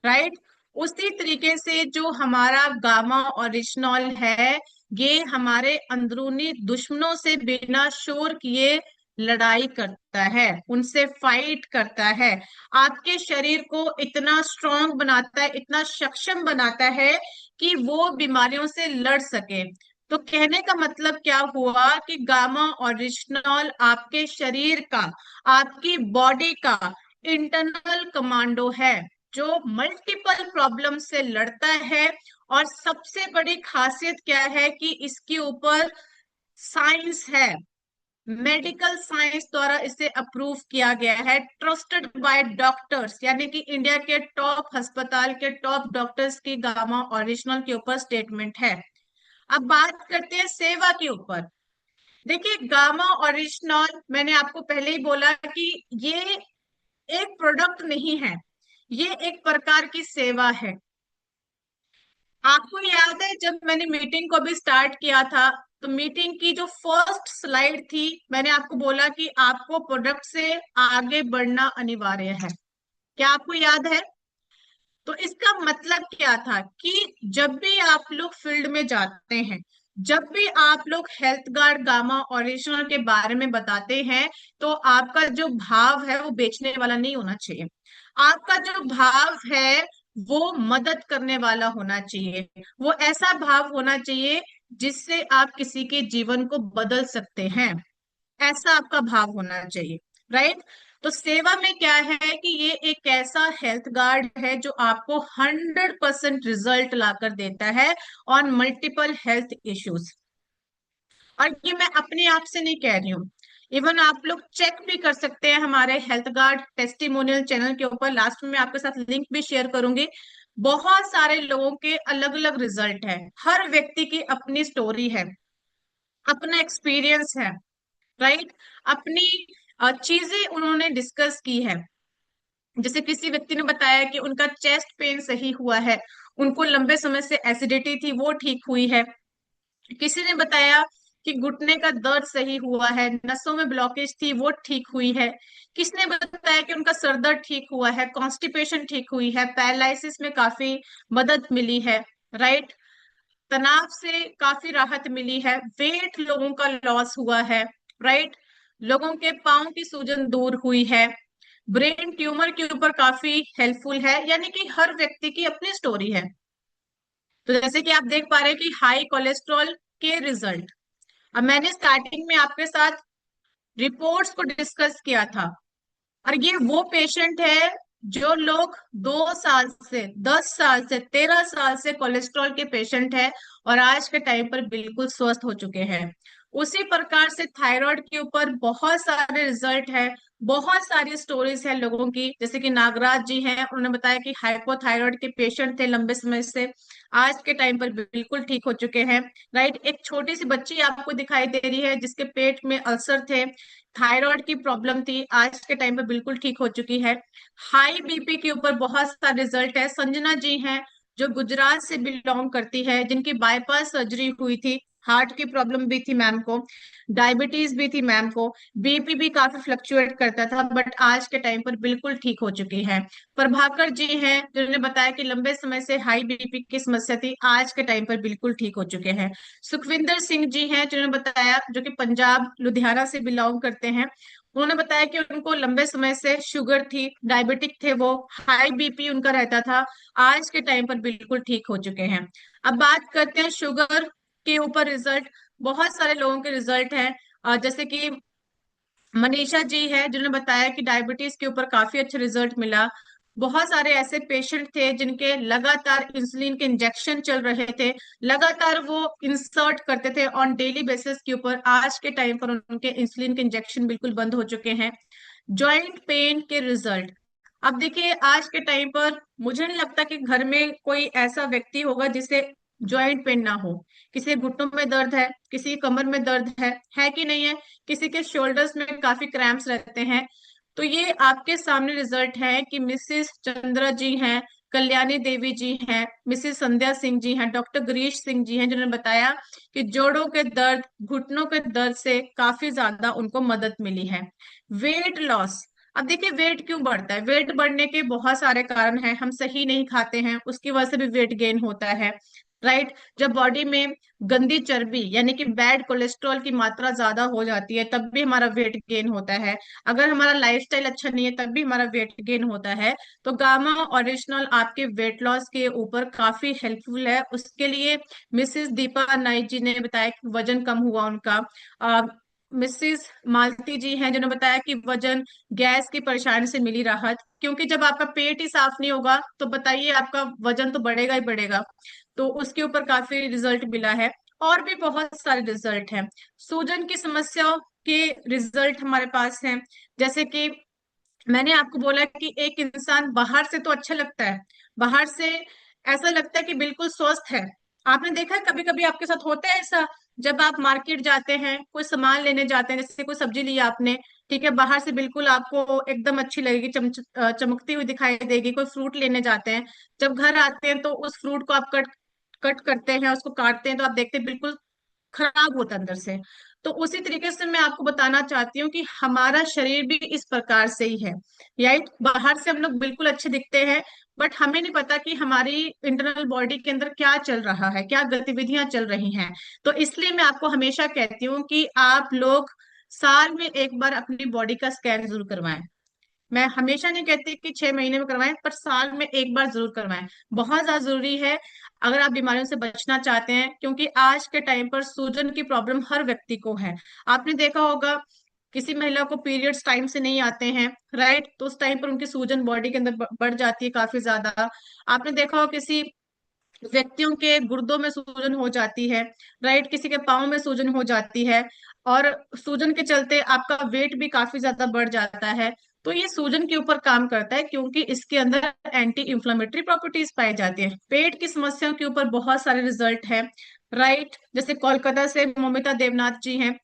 राइट, उसी तरीके से जो हमारा गामा ओरिजिनल है, ये हमारे अंदरूनी दुश्मनों से बिना शोर किए लड़ाई करता है, उनसे फाइट करता है, आपके शरीर को इतना स्ट्रांग बनाता है, इतना सक्षम बनाता है कि वो बीमारियों से लड़ सके। तो कहने का मतलब क्या हुआ कि गामा ओरिजिनल आपके शरीर का, आपकी बॉडी का इंटरनल कमांडो है, जो मल्टीपल प्रॉब्लम से लड़ता है। और सबसे बड़ी खासियत क्या है कि इसके ऊपर साइंस है, मेडिकल साइंस द्वारा इसे अप्रूव किया गया है, ट्रस्टेड बाय डॉक्टर्स, यानी कि इंडिया के टॉप अस्पताल के टॉप डॉक्टर्स की गामा ओरिजिनल के ऊपर स्टेटमेंट है। अब बात करते हैं सेवा के ऊपर। देखिए, गामा ओरिजिनल, मैंने आपको पहले ही बोला कि ये एक प्रोडक्ट नहीं है, ये एक प्रकार की सेवा है। आपको याद है जब मैंने मीटिंग को भी स्टार्ट किया था, तो मीटिंग की जो फर्स्ट स्लाइड थी, मैंने आपको बोला कि आपको प्रोडक्ट से आगे बढ़ना अनिवार्य है। क्या आपको याद है? तो इसका मतलब क्या था कि जब भी आप लोग फील्ड में जाते हैं, जब भी आप लोग हेल्थ गार्ड गामा ओरिजिनल के बारे में बताते हैं, तो आपका जो भाव है वो बेचने वाला नहीं होना चाहिए, आपका जो भाव है वो मदद करने वाला होना चाहिए, वो ऐसा भाव होना चाहिए जिससे आप किसी के जीवन को बदल सकते हैं, ऐसा आपका भाव होना चाहिए, राइट। तो सेवा में क्या है कि ये एक ऐसा हेल्थ गार्ड है जो आपको 100% रिजल्ट लाकर देता है ऑन मल्टीपल हेल्थ इश्यूज। और ये मैं अपने आप से नहीं कह रही हूँ, इवन आप लोग चेक भी कर सकते हैं हमारे हेल्थ गार्ड टेस्टिमोनियल चैनल के ऊपर, लास्ट में मैं आपके साथ लिंक भी शेयर करूंगी। बहुत सारे लोगों के अलग अलग रिजल्ट है, हर व्यक्ति की अपनी स्टोरी है, अपना एक्सपीरियंस है, राइट, अपनी चीजें उन्होंने डिस्कस की है। जैसे किसी व्यक्ति ने बताया कि उनका चेस्ट पेन सही हुआ है, उनको लंबे समय से एसिडिटी थी वो ठीक हुई है। किसी ने बताया कि घुटने का दर्द सही हुआ है, नसों में ब्लॉकेज थी वो ठीक हुई है। किसी ने बताया कि उनका सर दर्द ठीक हुआ है, कॉन्स्टिपेशन ठीक हुई है, पैरालिसिस में काफी मदद मिली है, राइट। तनाव से काफी राहत मिली है, वेट लोगों का लॉस हुआ है, राइट। लोगों के पाँव की सूजन दूर हुई है, ब्रेन ट्यूमर के ऊपर काफी हेल्पफुल है, यानी कि हर व्यक्ति की अपनी स्टोरी है। तो जैसे कि आप देख पा रहे हैं कि हाई कोलेस्ट्रॉल के रिजल्ट, अब मैंने स्टार्टिंग में आपके साथ रिपोर्ट्स को डिस्कस किया था, और ये वो पेशेंट है जो लोग 2 साल से, 10 साल से, 13 साल से कोलेस्ट्रॉल के पेशेंट है और आज के टाइम पर बिल्कुल स्वस्थ हो चुके हैं। उसी प्रकार से थायराइड के ऊपर बहुत सारे रिजल्ट है, बहुत सारी स्टोरीज है लोगों की, जैसे कि नागराज जी हैं, उन्होंने बताया कि हाइपोथायराइड के पेशेंट थे लंबे समय से, आज के टाइम पर बिल्कुल ठीक हो चुके हैं, राइट। एक छोटी सी बच्ची आपको दिखाई दे रही है जिसके पेट में अल्सर थे, थायराइड की प्रॉब्लम थी, आज के टाइम पे बिल्कुल ठीक हो चुकी है। हाई बीपी के ऊपर बहुत सारे रिजल्ट है। संजना जी हैं जो गुजरात से बिलोंग करती है, जिनकी बाईपास सर्जरी हुई थी, हार्ट की प्रॉब्लम भी थी मैम को, डायबिटीज भी थी मैम को, बीपी भी काफी फ्लक्चुएट करता था, बट आज के टाइम पर बिल्कुल ठीक हो चुकी है। प्रभाकर जी हैं जिन्होंने बताया कि लंबे समय से हाई बीपी की समस्या थी, आज के टाइम पर बिल्कुल ठीक हो चुके हैं। सुखविंदर सिंह जी हैं जिन्होंने बताया, जो कि पंजाब लुधियाना से बिलोंग करते हैं, उन्होंने बताया कि उनको लंबे समय से शुगर थी, डायबिटिक थे, वो हाई बीपी उनका रहता था, आज के टाइम पर बिल्कुल ठीक हो चुके हैं। अब बात करते हैं शुगर के ऊपर रिजल्ट, बहुत सारे लोगों के रिजल्ट हैं, जैसे कि मनीषा जी है जिन्होंने बताया कि डायबिटीज के ऊपर काफी अच्छा रिजल्ट मिला। बहुत सारे ऐसे पेशेंट थे जिनके लगातार इंसुलिन के इंजेक्शन चल रहे थे, लगातार वो इंसर्ट करते थे ऑन डेली बेसिस के ऊपर, आज के टाइम पर उनके इंसुलिन के इंजेक्शन बिल्कुल बंद हो चुके हैं। जॉइंट पेन के रिजल्ट, अब देखिए आज के टाइम पर मुझे नहीं लगता कि घर में कोई ऐसा व्यक्ति होगा जिसे जॉइंट पेन ना हो। किसी के घुटनों में दर्द है, किसी की कमर में दर्द है कि नहीं है, किसी के शोल्डर्स में काफी क्रैम्प्स रहते हैं। तो ये आपके सामने रिजल्ट है कि मिसेस चंद्रा जी हैं, कल्याणी देवी जी हैं, मिसेस संध्या सिंह जी हैं, डॉक्टर गिरीश सिंह जी हैं, जिन्होंने बताया कि जोड़ों के दर्द, घुटनों के दर्द से काफी ज्यादा उनको मदद मिली है। वेट लॉस, अब देखिए वेट क्यों बढ़ता है, वेट बढ़ने के बहुत सारे कारण हैं, हम सही नहीं खाते हैं उसकी वजह से भी वेट गेन होता है, राइट। जब बॉडी में गंदी चर्बी यानी कि बैड कोलेस्ट्रॉल की मात्रा ज्यादा हो जाती है तब भी हमारा वेट गेन होता है, अगर हमारा लाइफस्टाइल अच्छा नहीं है तब भी हमारा वेट गेन होता है। तो गामा ओरिजिनल आपके वेट लॉस के ऊपर काफी हेल्पफुल है, उसके लिए मिसेस दीपा नाइक जी ने बताया कि वजन कम हुआ उनका। मिसेस मालती जी हैं जिन्होंने बताया कि वजन, गैस की परेशानी से मिली राहत, क्योंकि जब आपका पेट ही साफ नहीं होगा तो बताइए आपका वजन तो बढ़ेगा ही बढ़ेगा, तो उसके ऊपर काफी रिजल्ट मिला है। और भी बहुत सारे रिजल्ट हैं, सूजन की समस्याओं के रिजल्ट हमारे पास हैं, जैसे कि मैंने आपको बोला कि एक इंसान बाहर से तो अच्छा लगता है, बाहर से ऐसा लगता है कि बिल्कुल स्वस्थ है। आपने देखा है कभी कभी आपके साथ होता है ऐसा, जब आप मार्केट जाते हैं कोई सामान लेने जाते हैं, जैसे कोई सब्जी लिया आपने, ठीक है, बाहर से बिल्कुल आपको एकदम अच्छी लगेगी, चमकती हुई दिखाई देगी, कोई फ्रूट लेने जाते हैं, जब घर आते हैं तो उस फ्रूट को आप कट कट करते हैं, उसको काटते हैं तो आप देखते हैं बिल्कुल खराब होता है अंदर से। तो उसी तरीके से मैं आपको बताना चाहती हूँ कि हमारा शरीर भी इस प्रकार से ही है, राइट। बाहर से हम लोग बिल्कुल अच्छे दिखते हैं, बट हमें नहीं पता कि हमारी इंटरनल बॉडी के अंदर क्या चल रहा है, क्या गतिविधियां चल रही हैं। तो इसलिए मैं आपको हमेशा कहती हूँ कि आप लोग साल में एक बार अपनी बॉडी का स्कैन जरूर करवाएं। मैं हमेशा नहीं कहती कि 6 महीने में करवाएं, पर साल में एक बार जरूर करवाएं, बहुत ज्यादा जरूरी है अगर आप बीमारियों से बचना चाहते हैं, क्योंकि आज के टाइम पर सूजन की प्रॉब्लम हर व्यक्ति को है। आपने देखा होगा किसी महिला को पीरियड्स टाइम से नहीं आते हैं, राइट, तो उस टाइम पर उनकी सूजन बॉडी के अंदर बढ़ जाती है काफी ज्यादा। आपने देखा होगा किसी व्यक्तियों के गुर्दों में सूजन हो जाती है, राइट, किसी के पाँव में सूजन हो जाती है, और सूजन के चलते आपका वेट भी काफी ज्यादा बढ़ जाता है। तो ये सूजन के ऊपर काम करता है क्योंकि इसके अंदर एंटी इंफ्लेमेटरी प्रॉपर्टीज पाई जाती है। पेट की समस्याओं के ऊपर बहुत सारे रिजल्ट है, राइट, जैसे कोलकाता से मोमिता देवनाथ जी हैं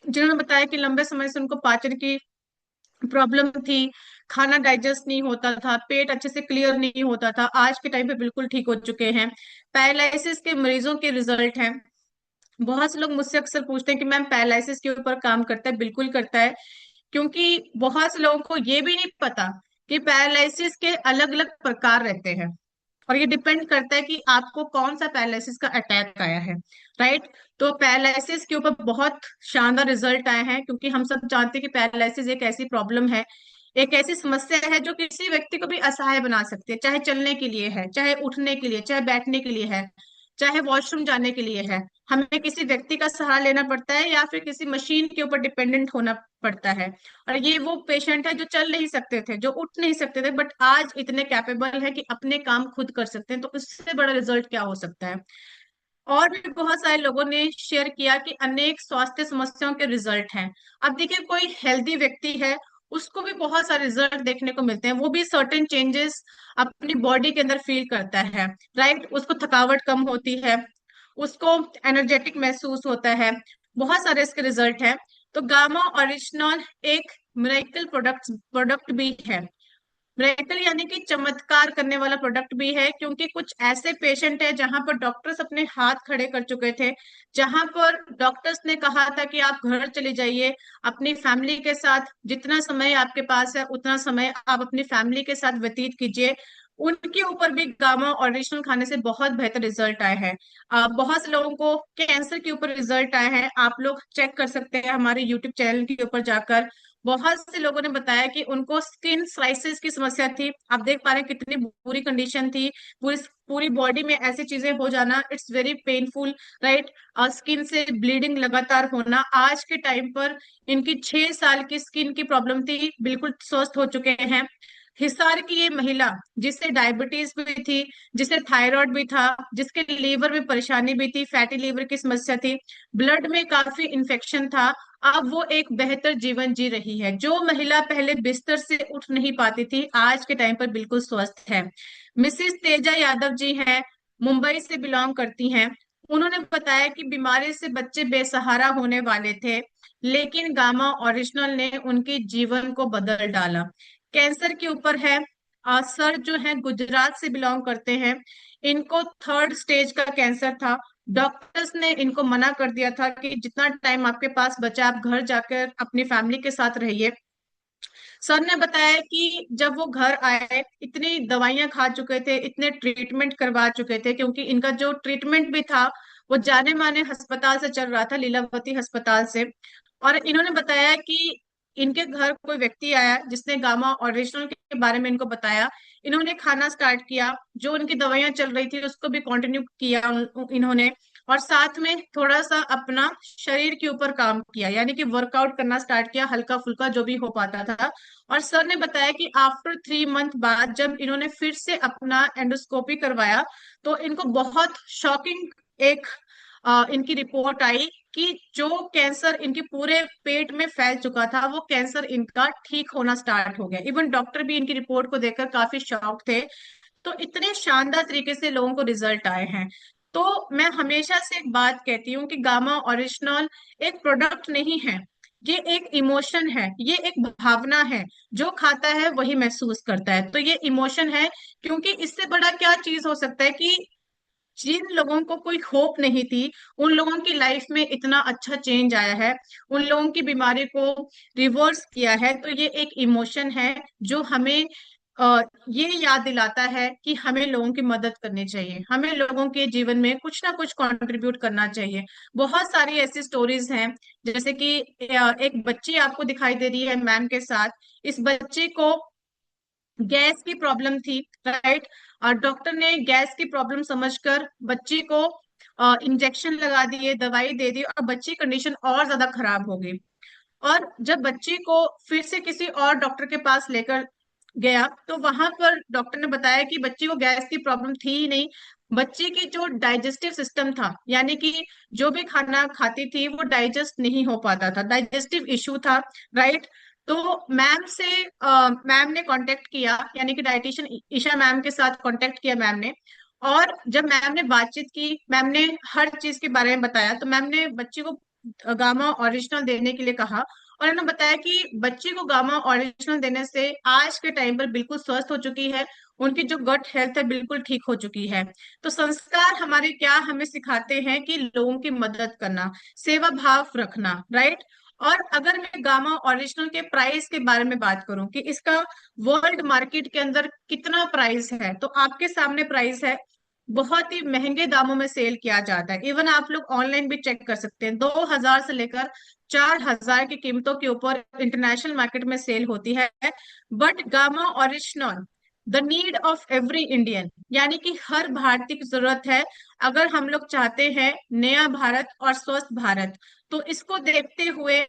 जिन्होंने बताया कि लंबे समय से उनको पाचन की प्रॉब्लम थी, खाना डाइजेस्ट नहीं होता था, पेट अच्छे से क्लियर नहीं होता था, आज के टाइम पे बिल्कुल ठीक हो चुके हैं। पैरालिसिस के मरीजों के रिजल्ट हैं, बहुत से लोग मुझसे अक्सर पूछते हैं कि मैम पैरालिसिस के ऊपर काम करता है, बिल्कुल करता है, क्योंकि बहुत से लोगों को ये भी नहीं पता कि पैरालिसिस के अलग अलग प्रकार रहते हैं, और ये डिपेंड करता है कि आपको कौन सा पैरालिसिस का अटैक आया है। राइट। तो पैरालिसिस के ऊपर बहुत शानदार रिजल्ट आए हैं, क्योंकि हम सब जानते हैं कि पैरालिसिस एक ऐसी प्रॉब्लम है, एक ऐसी समस्या है जो किसी व्यक्ति को भी असहाय बना सकती है, चाहे चलने के लिए है, चाहे उठने के लिए, चाहे बैठने के लिए है, चाहे वॉशरूम जाने के लिए है। हमें किसी व्यक्ति का सहारा लेना पड़ता है या फिर किसी मशीन के ऊपर डिपेंडेंट होना पड़ता है। और ये वो पेशेंट है जो चल नहीं सकते थे, जो उठ नहीं सकते थे, बट आज इतने कैपेबल है कि अपने काम खुद कर सकते हैं। तो इससे बड़ा रिजल्ट क्या हो सकता है। और भी बहुत सारे लोगों ने शेयर किया कि अनेक स्वास्थ्य समस्याओं के रिजल्ट हैं। अब देखिए, कोई हेल्दी व्यक्ति है, उसको भी बहुत सारे रिजल्ट देखने को मिलते हैं, वो भी सर्टेन चेंजेस अपनी बॉडी के अंदर फील करता है। राइट। उसको थकावट कम होती है, उसको एनर्जेटिक महसूस होता है, बहुत सारे इसके रिजल्ट हैं। तो गामा ओरिजिनल एक मिरेकल प्रोडक्ट भी है। मिरेकल यानी कि चमत्कार करने वाला प्रोडक्ट भी है, क्योंकि कुछ ऐसे पेशेंट है जहां पर डॉक्टर्स अपने हाथ खड़े कर चुके थे, जहां पर डॉक्टर्स ने कहा था कि आप घर चले जाइए, अपनी फैमिली के साथ जितना समय आपके पास है उतना समय आप अपनी फैमिली के साथ व्यतीत कीजिए। उनके ऊपर भी गामा ओरिजिनल खाने से बहुत बेहतर रिजल्ट आए हैं। बहुत से लोगों को कैंसर के ऊपर रिजल्ट आए हैं, आप लोग चेक कर सकते हैं हमारे यूट्यूब चैनल के ऊपर जाकर। बहुत से लोगों ने बताया कि उनको स्किन स्लाइसिस की समस्या थी। आप देख पा रहे हैं कितनी बुरी कंडीशन थी, पूरी पूरी बॉडी में ऐसी चीजें हो जाना, इट्स वेरी पेनफुल। राइट। और स्किन से ब्लीडिंग लगातार होना, आज के टाइम पर इनकी 6 साल की स्किन की प्रॉब्लम थी, बिल्कुल स्वस्थ हो चुके हैं। हिसार की ये महिला, जिसे डायबिटीज भी थी, जिसे थायराइड भी था, जिसके लीवर में परेशानी भी थी, फैटी लीवर की समस्या थी, ब्लड में काफी इन्फेक्शन था, अब वो एक बेहतर जीवन जी रही है। जो महिला पहले बिस्तर से उठ नहीं पाती थी, आज के टाइम पर बिल्कुल स्वस्थ है। मिसिस तेजा यादव जी हैं, मुंबई से बिलोंग करती हैं। उन्होंने बताया कि बीमारी से बच्चे बेसहारा होने वाले थे, लेकिन गामा ओरिजिनल ने उनके जीवन को बदल डाला। कैंसर के ऊपर है। सर जो है गुजरात से बिलोंग करते हैं, इनको 3rd स्टेज का कैंसर था। डॉक्टर्स ने इनको मना कर दिया था कि जितना टाइम आपके पास बचा आप घर जाकर अपनी फैमिली के साथ रहिए। सर ने बताया कि जब वो घर आए, इतनी दवाइयां खा चुके थे, इतने ट्रीटमेंट करवा चुके थे, क्योंकि इनका जो ट्रीटमेंट भी था वो जाने माने अस्पताल से चल रहा था, लीलावती अस्पताल से। और इन्होंने बताया कि इनके घर कोई व्यक्ति आया जिसने गामा ओरिजिनल के बारे में इनको बताया। इन्होंने खाना स्टार्ट किया, जो उनकी दवाइयां चल रही थी उसको भी कंटिन्यू किया इन्होंने। और साथ में थोड़ा सा अपना शरीर के ऊपर काम किया, यानी कि वर्कआउट करना स्टार्ट किया, हल्का फुल्का जो भी हो पाता था। और सर ने बताया कि आफ्टर 3 मंथ बाद जब इन्होंने फिर से अपना एंडोस्कोपी करवाया, तो इनको बहुत शॉकिंग एक इनकी रिपोर्ट आई कि जो कैंसर इनके पूरे पेट में फैल चुका था, वो कैंसर इनका ठीक होना स्टार्ट हो गया। इवन डॉक्टर भी इनकी रिपोर्ट को देखकर काफी शॉक थे। तो इतने शानदार तरीके से लोगों को रिजल्ट आए हैं। तो मैं हमेशा से एक बात कहती हूँ कि गामा ओरिजिनल एक प्रोडक्ट नहीं है, ये एक इमोशन है, ये एक भावना है। जो खाता है वही महसूस करता है, तो ये इमोशन है। क्योंकि इससे बड़ा क्या चीज हो सकता है कि जिन लोगों को कोई होप नहीं थी, उन लोगों की लाइफ में इतना अच्छा चेंज आया है, उन लोगों की बीमारी को रिवर्स किया है। तो ये एक इमोशन है जो हमें ये याद दिलाता है कि हमें लोगों की मदद करनी चाहिए, हमें लोगों के जीवन में कुछ ना कुछ कंट्रीब्यूट करना चाहिए। बहुत सारी ऐसी स्टोरीज हैं, जैसे कि एक बच्ची आपको दिखाई दे रही है मैम के साथ। इस बच्चे को गैस की प्रॉब्लम थी। राइट। और डॉक्टर ने गैस की प्रॉब्लम समझकर बच्ची को इंजेक्शन लगा दिए, दवाई दे दी, और बच्ची कंडीशन और ज्यादा खराब हो गई। और जब बच्ची को फिर से किसी और डॉक्टर के पास लेकर गया, तो वहां पर डॉक्टर ने बताया कि बच्ची को गैस की प्रॉब्लम थी ही नहीं, बच्ची की जो डाइजेस्टिव सिस्टम था, यानी कि जो भी खाना खाती थी वो डाइजेस्ट नहीं हो पाता था, डाइजेस्टिव इशू था। राइट। तो मैम से मैम ने कांटेक्ट किया, यानी कि डाइटिशियन ईशा मैम के साथ कांटेक्ट किया मैम ने। और जब मैम ने बातचीत की, मैम ने हर चीज के बारे में बताया, तो मैम ने बच्ची को गामा ओरिजिनल देने के लिए कहा। और उन्होंने बताया कि बच्ची को गामा ओरिजिनल देने से आज के टाइम पर बिल्कुल स्वस्थ हो चुकी है, उनकी जो गट हेल्थ है बिल्कुल ठीक हो चुकी है। तो संस्कार हमारे क्या हमें सिखाते हैं कि लोगों की मदद करना, सेवा भाव रखना। राइट। और अगर मैं गामा ओरिजिनल के प्राइस के बारे में बात करूं कि इसका वर्ल्ड मार्केट के अंदर कितना प्राइस है, तो आपके सामने प्राइस है। बहुत ही महंगे दामों में सेल किया जाता है। इवन आप लोग ऑनलाइन भी चेक कर सकते हैं, 2,000 से लेकर 4,000 की कीमतों के ऊपर इंटरनेशनल मार्केट में सेल होती है। But gamma original the need of every Indian, यानी कि हर भारतीय की जरूरत है। अगर हम लोग चाहते हैं नया भारत और स्वस्थ भारत, तो इसको देखते हुए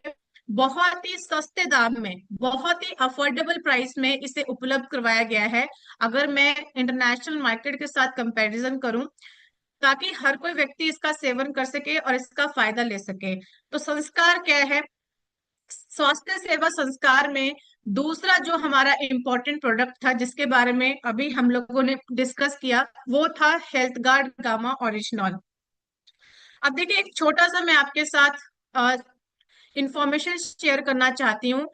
बहुत ही सस्ते दाम में, बहुत ही अफोर्डेबल प्राइस में इसे उपलब्ध करवाया गया है। अगर मैं इंटरनेशनल मार्केट के साथ कंपैरिजन करूं, ताकि हर कोई व्यक्ति इसका सेवन कर सके और इसका फायदा ले सके। तो संस्कार क्या है? स्वास्थ्य सेवा संस्कार में दूसरा जो हमारा इम्पोर्टेंट प्रोडक्ट था, जिसके बारे में अभी हम लोगों ने डिस्कस किया, वो था हेल्थ गार्ड गामा ओरिजिनल। अब देखिए, एक छोटा सा मैं आपके साथ इंफॉर्मेशन शेयर करना चाहती हूँ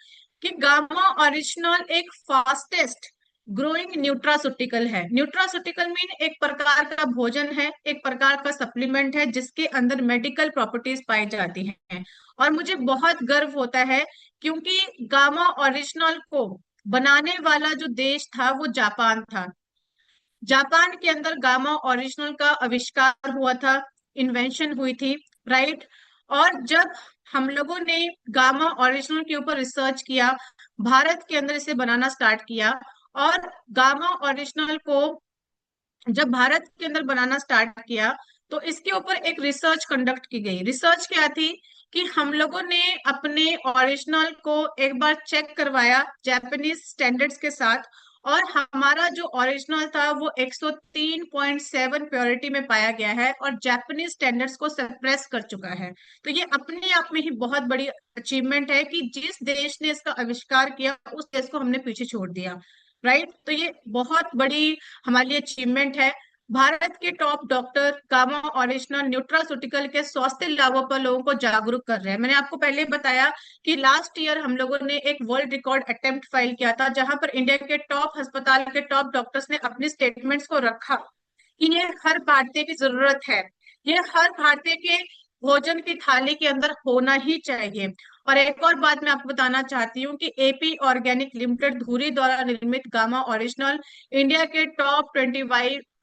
कि गामा ओरिजिनल एक फास्टेस्ट ग्रोइंग न्यूट्रासूटिकल है। न्यूट्रासूटिकल मीन एक प्रकार का भोजन है, एक प्रकार का सप्लीमेंट है, जिसके अंदर मेडिकल प्रॉपर्टीज पाई जाती हैं। और मुझे बहुत गर्व होता है, क्योंकि गामा ओरिजिनल को बनाने वाला जो देश था वो जापान था। जापान के अंदर गामा ओरिजिनल का आविष्कार हुआ था, इन्वेंशन हुई थी, राइट। और जब हम लोगों ने गामा ओरिजिनल के ऊपर रिसर्च किया, भारत के अंदर इसे बनाना स्टार्ट किया, और गामा ओरिजिनल को जब भारत के अंदर बनाना स्टार्ट किया, तो इसके ऊपर एक रिसर्च कंडक्ट की गई। रिसर्च क्या थी कि हम लोगों ने अपने ओरिजिनल को एक बार चेक करवाया जापानीज स्टैंडर्ड्स के साथ, और हमारा जो ओरिजिनल था वो 103.7 प्योरिटी में पाया गया है, और जापानीज स्टैंडर्ड्स को सप्रेस कर चुका है। तो ये अपने आप में ही बहुत बड़ी अचीवमेंट है कि जिस देश ने इसका आविष्कार किया, उस देश को हमने पीछे छोड़ दिया, राइट। तो ये बहुत बड़ी हमारे लिए अचीवमेंट है। भारत के top doctor gamma original nutraceutical के स्वास्थ्य लाभों पर लोगों को जागरूक कर रहे हैं। मैंने आपको पहले बताया कि लास्ट ईयर हम लोगों ने एक वर्ल्ड रिकॉर्ड अटेम्प्ट फाइल किया था, जहां पर इंडिया के टॉप अस्पताल के टॉप डॉक्टर्स ने अपनी स्टेटमेंट्स को रखा कि ये हर भारतीय की जरूरत है, ये हर भारतीय के भोजन की थाली के अंदर होना ही चाहिए। और एक और बात मैं आपको बताना चाहती हूँ कि एपी ऑर्गेनिक लिमिटेड धुरी द्वारा निर्मित गामा ओरिजिनल इंडिया के टॉप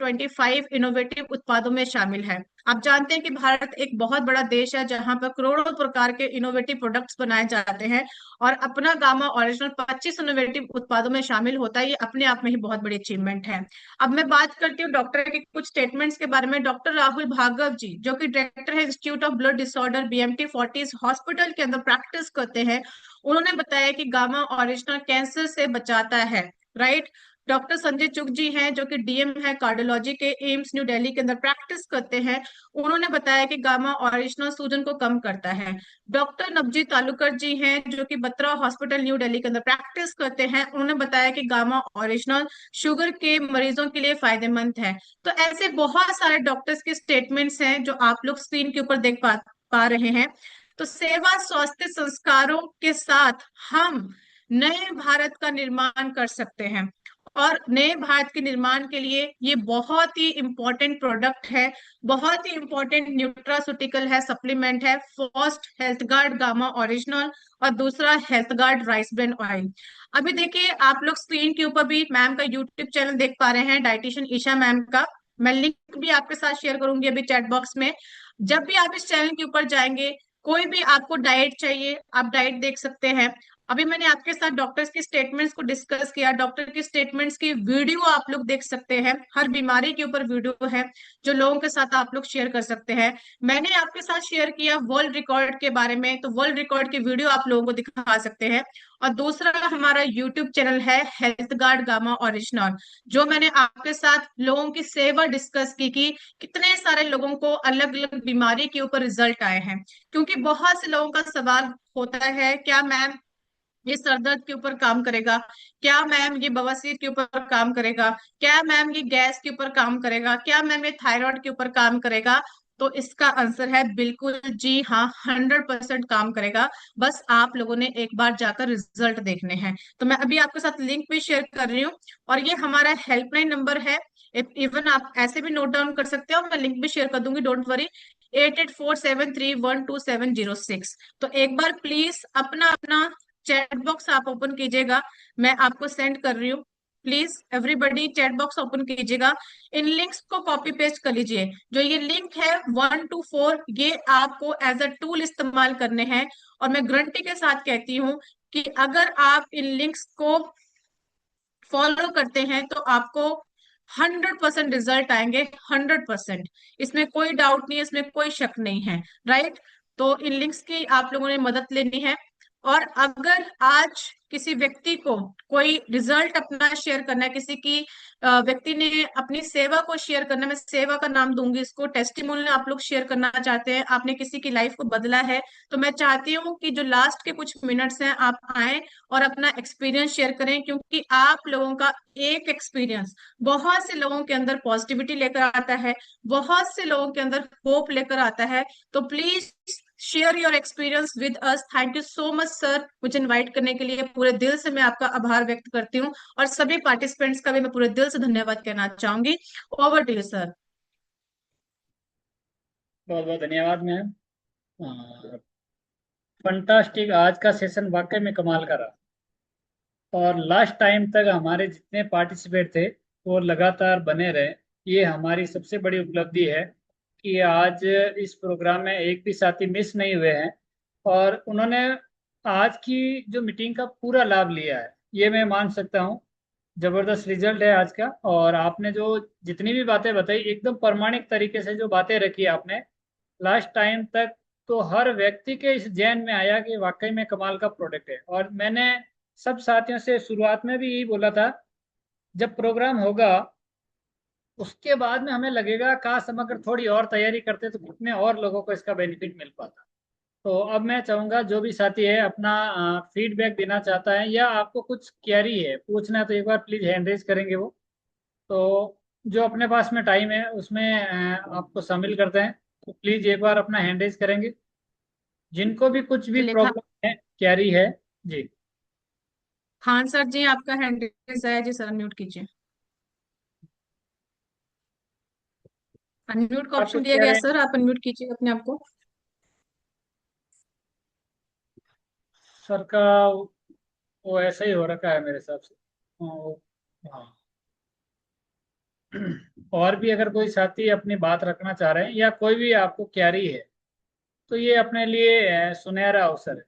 25 इनोवेटिव उत्पादों में शामिल है। आप जानते हैं कि भारत एक बहुत बड़ा देश है, जहां पर करोड़ों प्रकार के इनोवेटिव प्रोडक्ट्स बनाए जाते हैं, और अपना गामा ओरिजिनल 25 इनोवेटिव उत्पादों में शामिल होता है। ये अपने आप में ही बहुत बड़ी अचीवमेंट है। अब मैं बात करती हूँ डॉक्टर के कुछ स्टेटमेंट्स के बारे में। डॉक्टर राहुल भार्गव जी, जो कि डायरेक्टर है institute of blood disorder BMT Fortis hospital के अंदर प्रैक्टिस करते हैं, उन्होंने बताया कि गामा ओरिजिनल कैंसर से बचाता है, राइट। डॉक्टर संजय चुग जी हैं, जो कि डीएम है कार्डियोलॉजी के एम्स न्यू दिल्ली के अंदर प्रैक्टिस करते हैं, उन्होंने बताया कि गामा ओरिजिनल सूजन को कम करता है। डॉक्टर नवजीत तालुकर जी हैं, जो कि बत्रा हॉस्पिटल न्यू दिल्ली के अंदर प्रैक्टिस करते हैं, उन्होंने बताया कि गामा ओरिजिनल शुगर के मरीजों के लिए फायदेमंद है। तो ऐसे बहुत सारे डॉक्टर्स के स्टेटमेंट्स हैं जो आप लोग स्क्रीन के ऊपर देख पा रहे हैं। तो सेवा स्वास्थ्य संस्कारों के साथ हम नए भारत का निर्माण कर सकते हैं, और नए भारत के निर्माण के लिए ये बहुत ही इंपॉर्टेंट प्रोडक्ट है, बहुत ही इंपॉर्टेंट न्यूट्रासूटिकल है, सप्लीमेंट है। First health guard gamma original, और दूसरा health guard rice bran oil. अभी देखिए, आप लोग स्क्रीन के ऊपर भी मैम का यूट्यूब चैनल देख पा रहे हैं, डाइटिशियन ईशा मैम का। मैं लिंक भी आपके साथ शेयर करूंगी अभी चैट बॉक्स में। जब भी आप इस चैनल के ऊपर जाएंगे, कोई भी आपको डाइट चाहिए, आप डाइट देख सकते हैं। अभी मैंने आपके साथ डॉक्टर्स के स्टेटमेंट्स को डिस्कस किया, डॉक्टर के स्टेटमेंट्स की वीडियो आप लोग देख सकते हैं, हर बीमारी के ऊपर वीडियो है जो लोगों के साथ आप लोग शेयर कर सकते हैं। मैंने आपके साथ शेयर किया वर्ल्ड रिकॉर्ड के बारे में, तो वर्ल्ड रिकॉर्ड की वीडियो आप लोगों को दिखा सकते हैं। और दूसरा हमारा यूट्यूब चैनल है हेल्थ गार्ड गामा ओरिजिनल, जो मैंने आपके साथ लोगों की सेवा डिस्कस की कि कितने सारे लोगों को अलग अलग बीमारी के ऊपर रिजल्ट आए हैं। क्योंकि बहुत से लोगों का सवाल होता है, क्या मैम ये सर दर्द के ऊपर काम करेगा, क्या मैम ये बवासीर के ऊपर काम करेगा, क्या मैम ये गैस के ऊपर काम करेगा, क्या मैम ये थायराइड के ऊपर काम करेगा? तो इसका आंसर है बिल्कुल जी हाँ, 100% काम करेगा। बस आप लोगों ने एक बार जाकर रिजल्ट देखने हैं। तो मैं अभी आपके साथ लिंक भी शेयर कर रही हूँ, और ये हमारा हेल्पलाइन नंबर है। इवन आप ऐसे भी नोट डाउन कर सकते हो, मैं लिंक भी शेयर कर दूंगी, डोंट वरी। 8847312706। तो एक बार प्लीज अपना अपना चैट बॉक्स आप ओपन कीजिएगा, मैं आपको सेंड कर रही हूँ। Please everybody chat box open कीजिएगा, इन लिंक्स को कॉपी पेस्ट कर लीजिए। जो ये लिंक है 1 to 4, ये आपको एज अ टूल इस्तेमाल करने हैं। और मैं गारंटी के साथ कहती हूँ कि अगर आप इन लिंक्स को फॉलो करते हैं तो आपको 100% रिजल्ट आएंगे, 100%। इसमें कोई डाउट नहीं है, इसमें कोई शक नहीं है, राइट। तो इन लिंक्स की आप लोगों ने मदद लेनी है। और अगर आज किसी व्यक्ति को कोई रिजल्ट अपना शेयर करना है, किसी की व्यक्ति ने अपनी सेवा को शेयर करना है, मैं सेवा का नाम दूंगी इसको, टेस्टिमोनियल आप लोग शेयर करना चाहते हैं, आपने किसी की लाइफ को बदला है, तो मैं चाहती हूँ कि जो लास्ट के कुछ मिनट्स हैं आप आए और अपना एक्सपीरियंस शेयर करें, क्योंकि आप लोगों का एक एक्सपीरियंस बहुत से लोगों के अंदर पॉजिटिविटी लेकर आता है, बहुत से लोगों के अंदर होप लेकर आता है। तो please share your experience with us. Thank you so much sir, मुझे इनवाइट करने के लिए पूरे दिल से मैं आपका आभार व्यक्त करती हूँ। और सभी पार्टिसिपेंट्स का भी मैं पूरे दिल से धन्यवाद कहना चाहूंगी। Over to you sir. बहुत बहुत धन्यवाद मैम। फंटास्टिक, आज का सेशन वाकई में कमाल का रहा। और लास्ट टाइम तक हमारे जितने पार्टिसिपेट थे वो लगातार बने रहे। ये हमारी सबसे बड़ी उपलब्धि है कि आज इस प्रोग्राम में एक भी साथी मिस नहीं हुए हैं और उन्होंने आज की जो मीटिंग का पूरा लाभ लिया है, ये मैं मान सकता हूँ। जबरदस्त रिजल्ट है आज का। और आपने जो जितनी भी बातें बताई, एकदम प्रामाणिक तरीके से जो बातें रखी आपने लास्ट टाइम तक, तो हर व्यक्ति के इस जहन में आया कि वाकई में कमाल का प्रोडक्ट है। और मैंने सब साथियों से शुरुआत में भी यही बोला था, जब प्रोग्राम होगा उसके बाद में हमें लगेगा काश हम अगर थोड़ी और तैयारी करते तो कितने और लोगों को इसका बेनिफिट मिल पाता। तो अब मैं चाहूंगा जो भी साथी है अपना फीडबैक देना चाहता है या आपको कुछ क्वेरी है पूछना है, तो एक बार प्लीज हैंड रेज करेंगे वो। तो जो अपने पास में टाइम है उसमें आपको शामिल करते हैं, तो प्लीज एक बार अपना हैंड रेज करेंगे जिनको भी कुछ भी लिखा। प्रॉब्लम है, क्वेरी है। जी। खान सर जी, आपका हैंड रेज है जी सर, अनम्यूट कीजिए। अनम्यूट का आप ऑप्शन कुछ दिया कह गया रहे हैं? सर, आप अनम्यूट कीजिए अपने आप को। सर का वो ऐसा ही हो रखा है मेरे हिसाब से। हाँ। और भी अगर कोई साथी अपनी बात रखना चाह रहे हैं या कोई भी आपको क्वेरी है, तो ये अपने लिए सुनहरा अवसर है।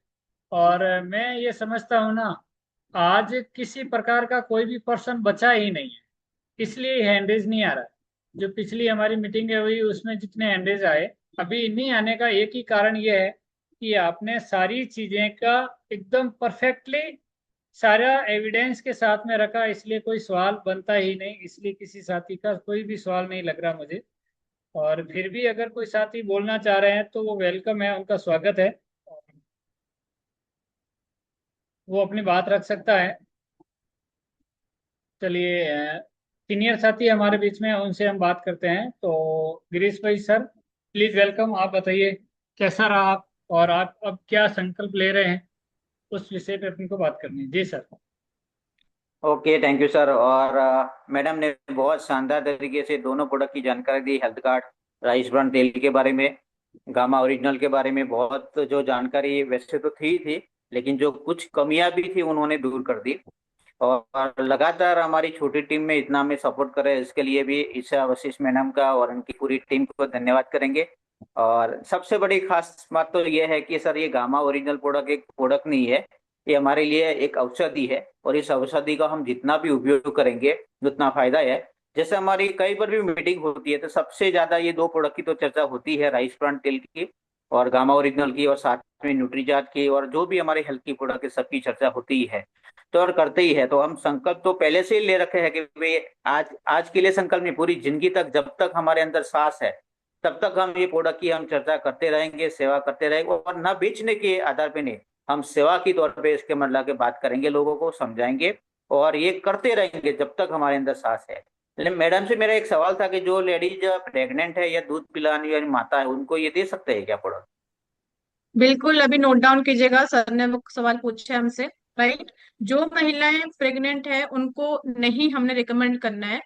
और मैं ये समझता हूँ ना, आज किसी प्रकार का कोई भी पर्सन बचा ही नहीं है, इसलिए हैंडरेज नहीं आ रहा है। जो पिछली हमारी मीटिंग हुई उसमें जितने हैंडरेज आए, अभी नहीं आने का एक ही कारण ये है कि आपने सारी चीजें का एकदम परफेक्टली सारा एविडेंस के साथ में रखा, इसलिए कोई सवाल बनता ही नहीं। इसलिए किसी साथी का कोई भी सवाल नहीं लग रहा मुझे। और फिर भी अगर कोई साथी बोलना चाह रहे हैं तो वो वेलकम है, उनका स्वागत है, वो अपनी बात रख सकता है। चलिए, सीनियर साथी हमारे बीच में हैं, उनसे हम बात करते हैं। तो गिरीश भाई सर, प्लीज वेलकम। आप बताइए कैसा रहा आप, और आप अब क्या संकल्प ले रहे हैं, उस विषय पे अपनी को बात करनी है। जी sir. Okay, thank you sir. और मैडम ने बहुत शानदार तरीके से दोनों प्रोडक्ट की जानकारी दी, हेल्थ कार्ड, राइस ब्रांड तेल के बारे में, गामा ओरिजिनल के बारे में। बहुत जो जानकारी वैसे तो थी लेकिन जो कुछ कमियां भी थी उन्होंने दूर कर दी। और लगातार हमारी छोटी टीम में इतना हमें सपोर्ट करे, इसके लिए भी ईशा वशिष्ठ मैडम का और उनकी पूरी टीम को धन्यवाद करेंगे। और सबसे बड़ी खास बात तो ये है कि सर ये गामा ओरिजिनल प्रोडक्ट एक प्रोडक्ट नहीं है, ये हमारे लिए एक औषधि है। और इस औषधि का हम जितना भी उपयोग करेंगे उतना फायदा है। जैसे हमारी कई बार भी मीटिंग होती है तो सबसे ज्यादा ये दो प्रोडक्ट की तो चर्चा होती है, राइस ब्रांड तेल की और गामा ओरिजिनल की, और साथ में न्यूट्रीजार्ट की, और जो भी हमारे हेल्थ की प्रोडक्ट है सबकी चर्चा होती है। तो और करते ही है। तो हम संकल्प तो पहले से ही ले रखे हैं कि भाई आज आज के लिए संकल्प नहीं, पूरी जिंदगी तक जब तक हमारे अंदर सांस है तब तक हम ये प्रोडक्ट की हम चर्चा करते रहेंगे, सेवा करते रहेंगे। और न बेचने के आधार पे नहीं, हम सेवा की तौर पे इसके मन ला के बात करेंगे, लोगों को समझाएंगे और ये करते रहेंगे जब तक हमारे अंदर सांस है। लेकिन मैडम से मेरा एक सवाल था कि जो लेडीज प्रेग्नेंट है या दूध पिलाने वाली माता है उनको ये दे सकते हैं क्या प्रोडक्ट? बिल्कुल, अभी नोट डाउन कीजिएगा, सर ने वो सवाल पूछे हमसे, राइट। जो महिलाएं प्रेग्नेंट है उनको नहीं हमने रिकमेंड करना है,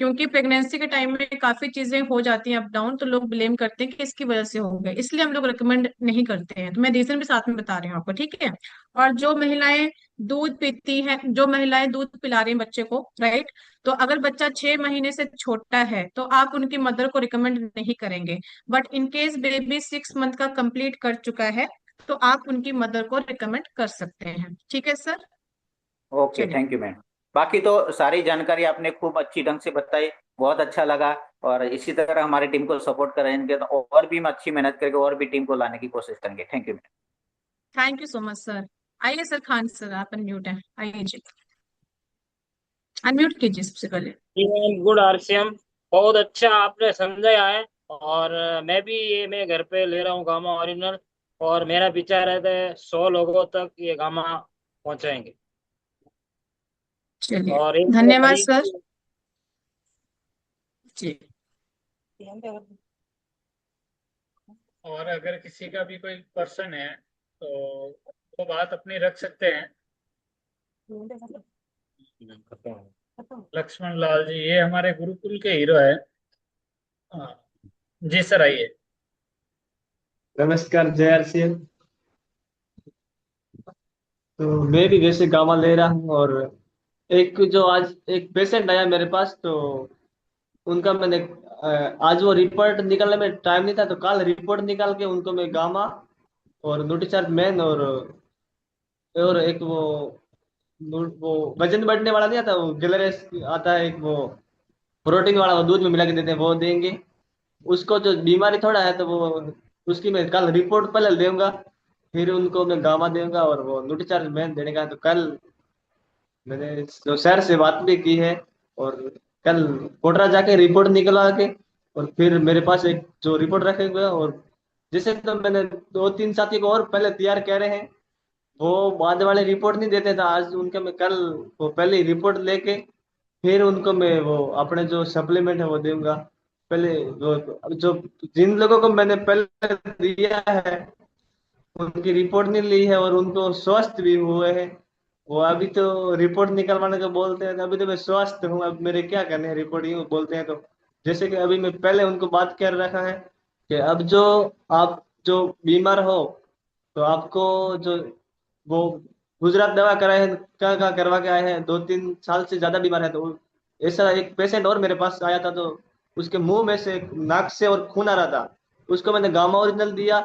क्योंकि प्रेगनेंसी के टाइम में काफी चीजें हो जाती हैं अप डाउन, तो लोग ब्लेम करते हैं कि इसकी वजह से हो गए, इसलिए हम लोग रिकमेंड नहीं करते हैं। तो मैं रीजन भी साथ में बता रही हूँ आपको, ठीक है। और जो महिलाएं दूध पीती हैं, जो महिलाएं दूध पिला रही हैं बच्चे को, राइट, तो अगर बच्चा 6 महीने से छोटा है तो आप उनकी मदर को रिकमेंड नहीं करेंगे। But in case baby 6 month का कंप्लीट कर चुका है तो आप उनकी मदर को रिकमेंड कर सकते हैं, ठीक है सर। ओके, चलिए। Thank you ma'am. बाकी तो सारी जानकारी आपने खूब अच्छी ढंग से बताई, बहुत अच्छा लगा। और इसी तरह हमारी टीम को सपोर्ट करेंगे तो और भी हम अच्छी मेहनत करके और भी टीम को लाने की कोशिश करेंगे। Thank you ma'am. Thank you so much sir. आइए सर, खान सर आप अनम्यूट हैं, आइए जी, अनम्यूट कीजिए सबसे पहले। जी मैम, गुड आरसीएम। बहुत अच्छा आपने समझाया है। और मैं भी ये मैं घर पे ले रहा हूँ गामा ओरिजिनल। और मेरा विचार है कि 100 लोगों तक ये गामा पहुंचाएंगे। चलिए, और एक धन्यवाद मरीज सर। जी। और अगर किसी का भी कोई पर्सन है तो वो बात अपनी रख सकते हैं। लक्ष्मण लाल जी, ये हमारे गुरुकुल के हीरो है। हाँ जी सर, आइए। नमस्कार जय आरसीएम। तो मैं भी वैसे गामा ले रहा हूँ। और एक जो आज एक पेशेंट आया मेरे पास, तो उनका मैंने आज वो रिपोर्ट निकालने में टाइम नहीं था, तो कल रिपोर्ट निकाल के उनको मैं गामा और न्यूट्रीचार्ज मैन और एक वो वजन बढ़ने वाला नहीं आता, वो गिलरेस आता है एक, वो प्रोटीन वाला, वो दूध में मिला के देते हैं, वो देंगे। उसको जो बीमारी थोड़ा है तो वो उसकी मैं कल रिपोर्ट पहले दूंगा, फिर उनको मैं गामा दूंगा। और वो न्यूट्रीचार्ज मैन देने का तो कल मैंने जो सर से बात भी की है। और कल कोटरा जाके रिपोर्ट निकलवा के और फिर मेरे पास एक जो रिपोर्ट रखेगा। और जैसे तो मैंने 2-3 साथी को और पहले तैयार कह रहे हैं, वो बाद वाले रिपोर्ट नहीं देते थे, आज उनके मैं कल वो पहले ही रिपोर्ट लेके फिर उनको मैं वो अपने जो सप्लीमेंट है वो दूंगा। पहले वो जो जिन लोगों को मैंने पहले दिया है उनकी रिपोर्ट नहीं ली है और उनको स्वस्थ भी हुए हैं, वो अभी तो रिपोर्ट निकलवाने को बोलते हैं, तो अभी तो मैं स्वस्थ हूँ, अब मेरे क्या करने हैं, रिपोर्ट यूँ बोलते हैं। तो जैसे कि अभी मैं पहले उनको बात कर रखा है कि अब जो आप जो बीमार हो तो आपको जो वो गुजरात दवा कराए हैं, क्या क्या करवा के आए हैं, 2-3 साल से ज्यादा बीमार है। तो ऐसा एक पेशेंट और मेरे पास आया था, तो उसके मुंह में से नाक से और खून आ रहा था, उसको मैंने गामा ओरिजिनल दिया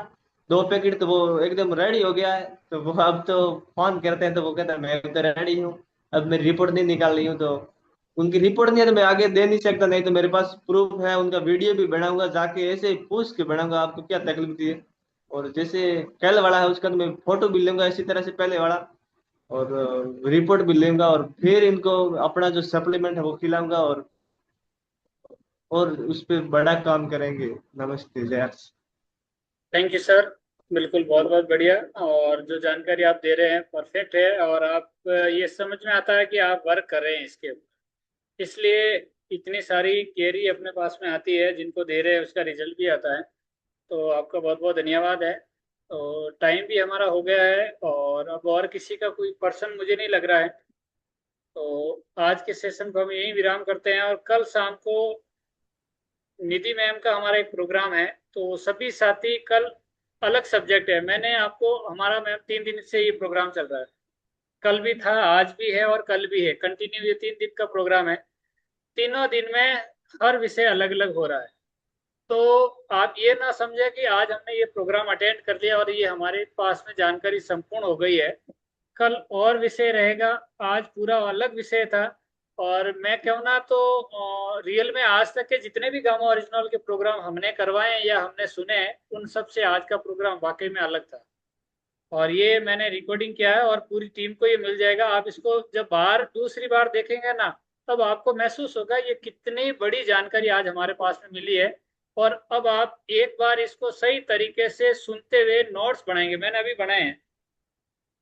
2 पैकेट, तो वो एकदम रेडी हो गया है। तो वो अब तो फोन करते हैं तो वो कहता है मैं तो रेडी हूँ, अब मेरी रिपोर्ट नहीं निकाल रही हूँ। तो उनकी रिपोर्ट नहीं है तो मैं आगे दे नहीं सकता, नहीं तो मेरे पास प्रूफ है, उनका वीडियो भी बनाऊंगा, जाके ऐसे ही पूछ के बनाऊंगा आपको क्या तकलीफ थी। और जैसे कल वाला है उसका तो मैं फोटो भी लूंगा इसी तरह से पहले वाला, और रिपोर्ट भी लूंगा, और फिर इनको अपना जो सप्लीमेंट है वो खिलाऊंगा, और उस पर बड़ा काम करेंगे। नमस्ते जय। थैंक यू सर, बिल्कुल बहुत बहुत बढ़िया। और जो जानकारी आप दे रहे हैं परफेक्ट है, और आप ये समझ में आता है कि आप वर्क कर रहे हैं इसके ऊपर, इसलिए इतनी सारी क्वेरी अपने पास में आती है, जिनको दे रहे हैं उसका रिजल्ट भी आता है। तो आपका बहुत बहुत धन्यवाद है। तो टाइम भी हमारा हो गया है, और अब और किसी का कोई पर्सन मुझे नहीं लग रहा है। तो आज के सेशन को हम यहीं विराम करते हैं, और कल शाम को निधि मैम का हमारा एक प्रोग्राम है। तो सभी साथी कल, अलग सब्जेक्ट है, मैंने आपको, हमारा मैम 3 दिन से ये प्रोग्राम चल रहा है, कल भी था, आज भी है और कल भी है, कंटिन्यू ये 3 दिन का प्रोग्राम है। तीनों दिन में हर विषय अलग अलग हो रहा है। तो आप ये ना समझे कि आज हमने ये प्रोग्राम अटेंड कर लिया और ये हमारे पास में जानकारी संपूर्ण हो गई है। कल और विषय रहेगा, आज पूरा अलग विषय था। और मैं कहूँ ना तो रियल में आज तक के जितने भी गामा ओरिजिनल के प्रोग्राम हमने करवाए हैं या हमने सुने हैं, उन सब से आज का प्रोग्राम वाकई में अलग था। और ये मैंने रिकॉर्डिंग किया है और पूरी टीम को ये मिल जाएगा। आप इसको जब बार दूसरी बार देखेंगे ना, तब आपको महसूस होगा ये कितनी बड़ी जानकारी आज हमारे पास में मिली है। और अब आप एक बार इसको सही तरीके से सुनते हुए नोट्स बनाएंगे, मैंने अभी बनाए हैं,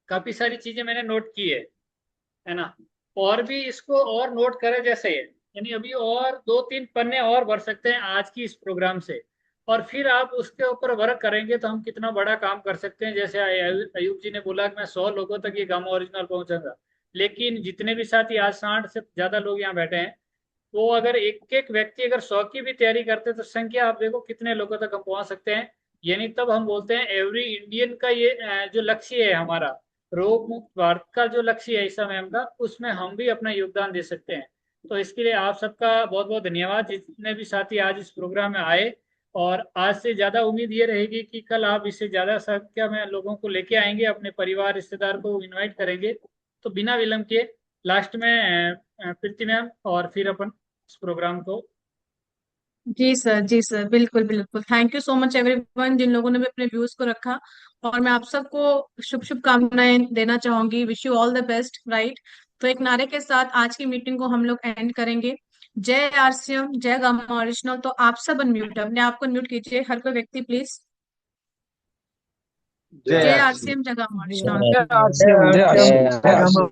काफी सारी चीजें मैंने नोट की है ना। और भी इसको और नोट करें जैसे है, यानी अभी और 2-3 पन्ने और भर सकते हैं आज की इस प्रोग्राम से। और फिर आप उसके ऊपर वर्क करेंगे तो हम कितना बड़ा काम कर सकते हैं। जैसे अयूब जी ने बोला कि मैं 100 लोगों तक ये गामा ओरिजिनल पहुंचाऊंगा, लेकिन जितने भी साथी आज 60 से ज्यादा लोग यहाँ बैठे हैं, वो अगर एक एक व्यक्ति अगर 100 की भी तैयारी करते तो संख्या आप देखो कितने लोगों तक हम पहुंच सकते हैं। यानी तब हम बोलते हैं एवरी इंडियन का ये जो लक्ष्य है हमारा, रोग मुक्त भारत का जो लक्ष्य है ईसा मैम का, उसमें हम भी अपना योगदान दे सकते हैं। तो इसके लिए आप सबका बहुत बहुत धन्यवाद, जितने भी साथी आज इस प्रोग्राम में आए। और आज से ज्यादा उम्मीद ये रहेगी कि कल आप इससे ज्यादा संख्या में लोगों को लेके आएंगे, अपने परिवार रिश्तेदार को इनवाइट करेंगे। तो बिना विलंब के लास्ट में प्रीति मैम और फिर अपन इस प्रोग्राम को। जी सर, जी सर, बिल्कुल बिल्कुल। Thank you so much everyone जिन लोगों ने भी अपने व्यूज को रखा। और मैं आप सबको शुभ शुभकामनाएं देना चाहूंगी। Wish you all the best, right. तो एक नारे के साथ आज की मीटिंग को हम लोग एंड करेंगे। जय आरसीएम, जय गामा ओरिजिनल। तो आप सब अनम्यूट, अपने आप को अनम्यूट कीजिए, हर कोई व्यक्ति प्लीज। जय जय आरसीएम। आरसीएम, जय गामा ओरिजिनल। जय आरसीएम, जय आरसीएम, जय गामा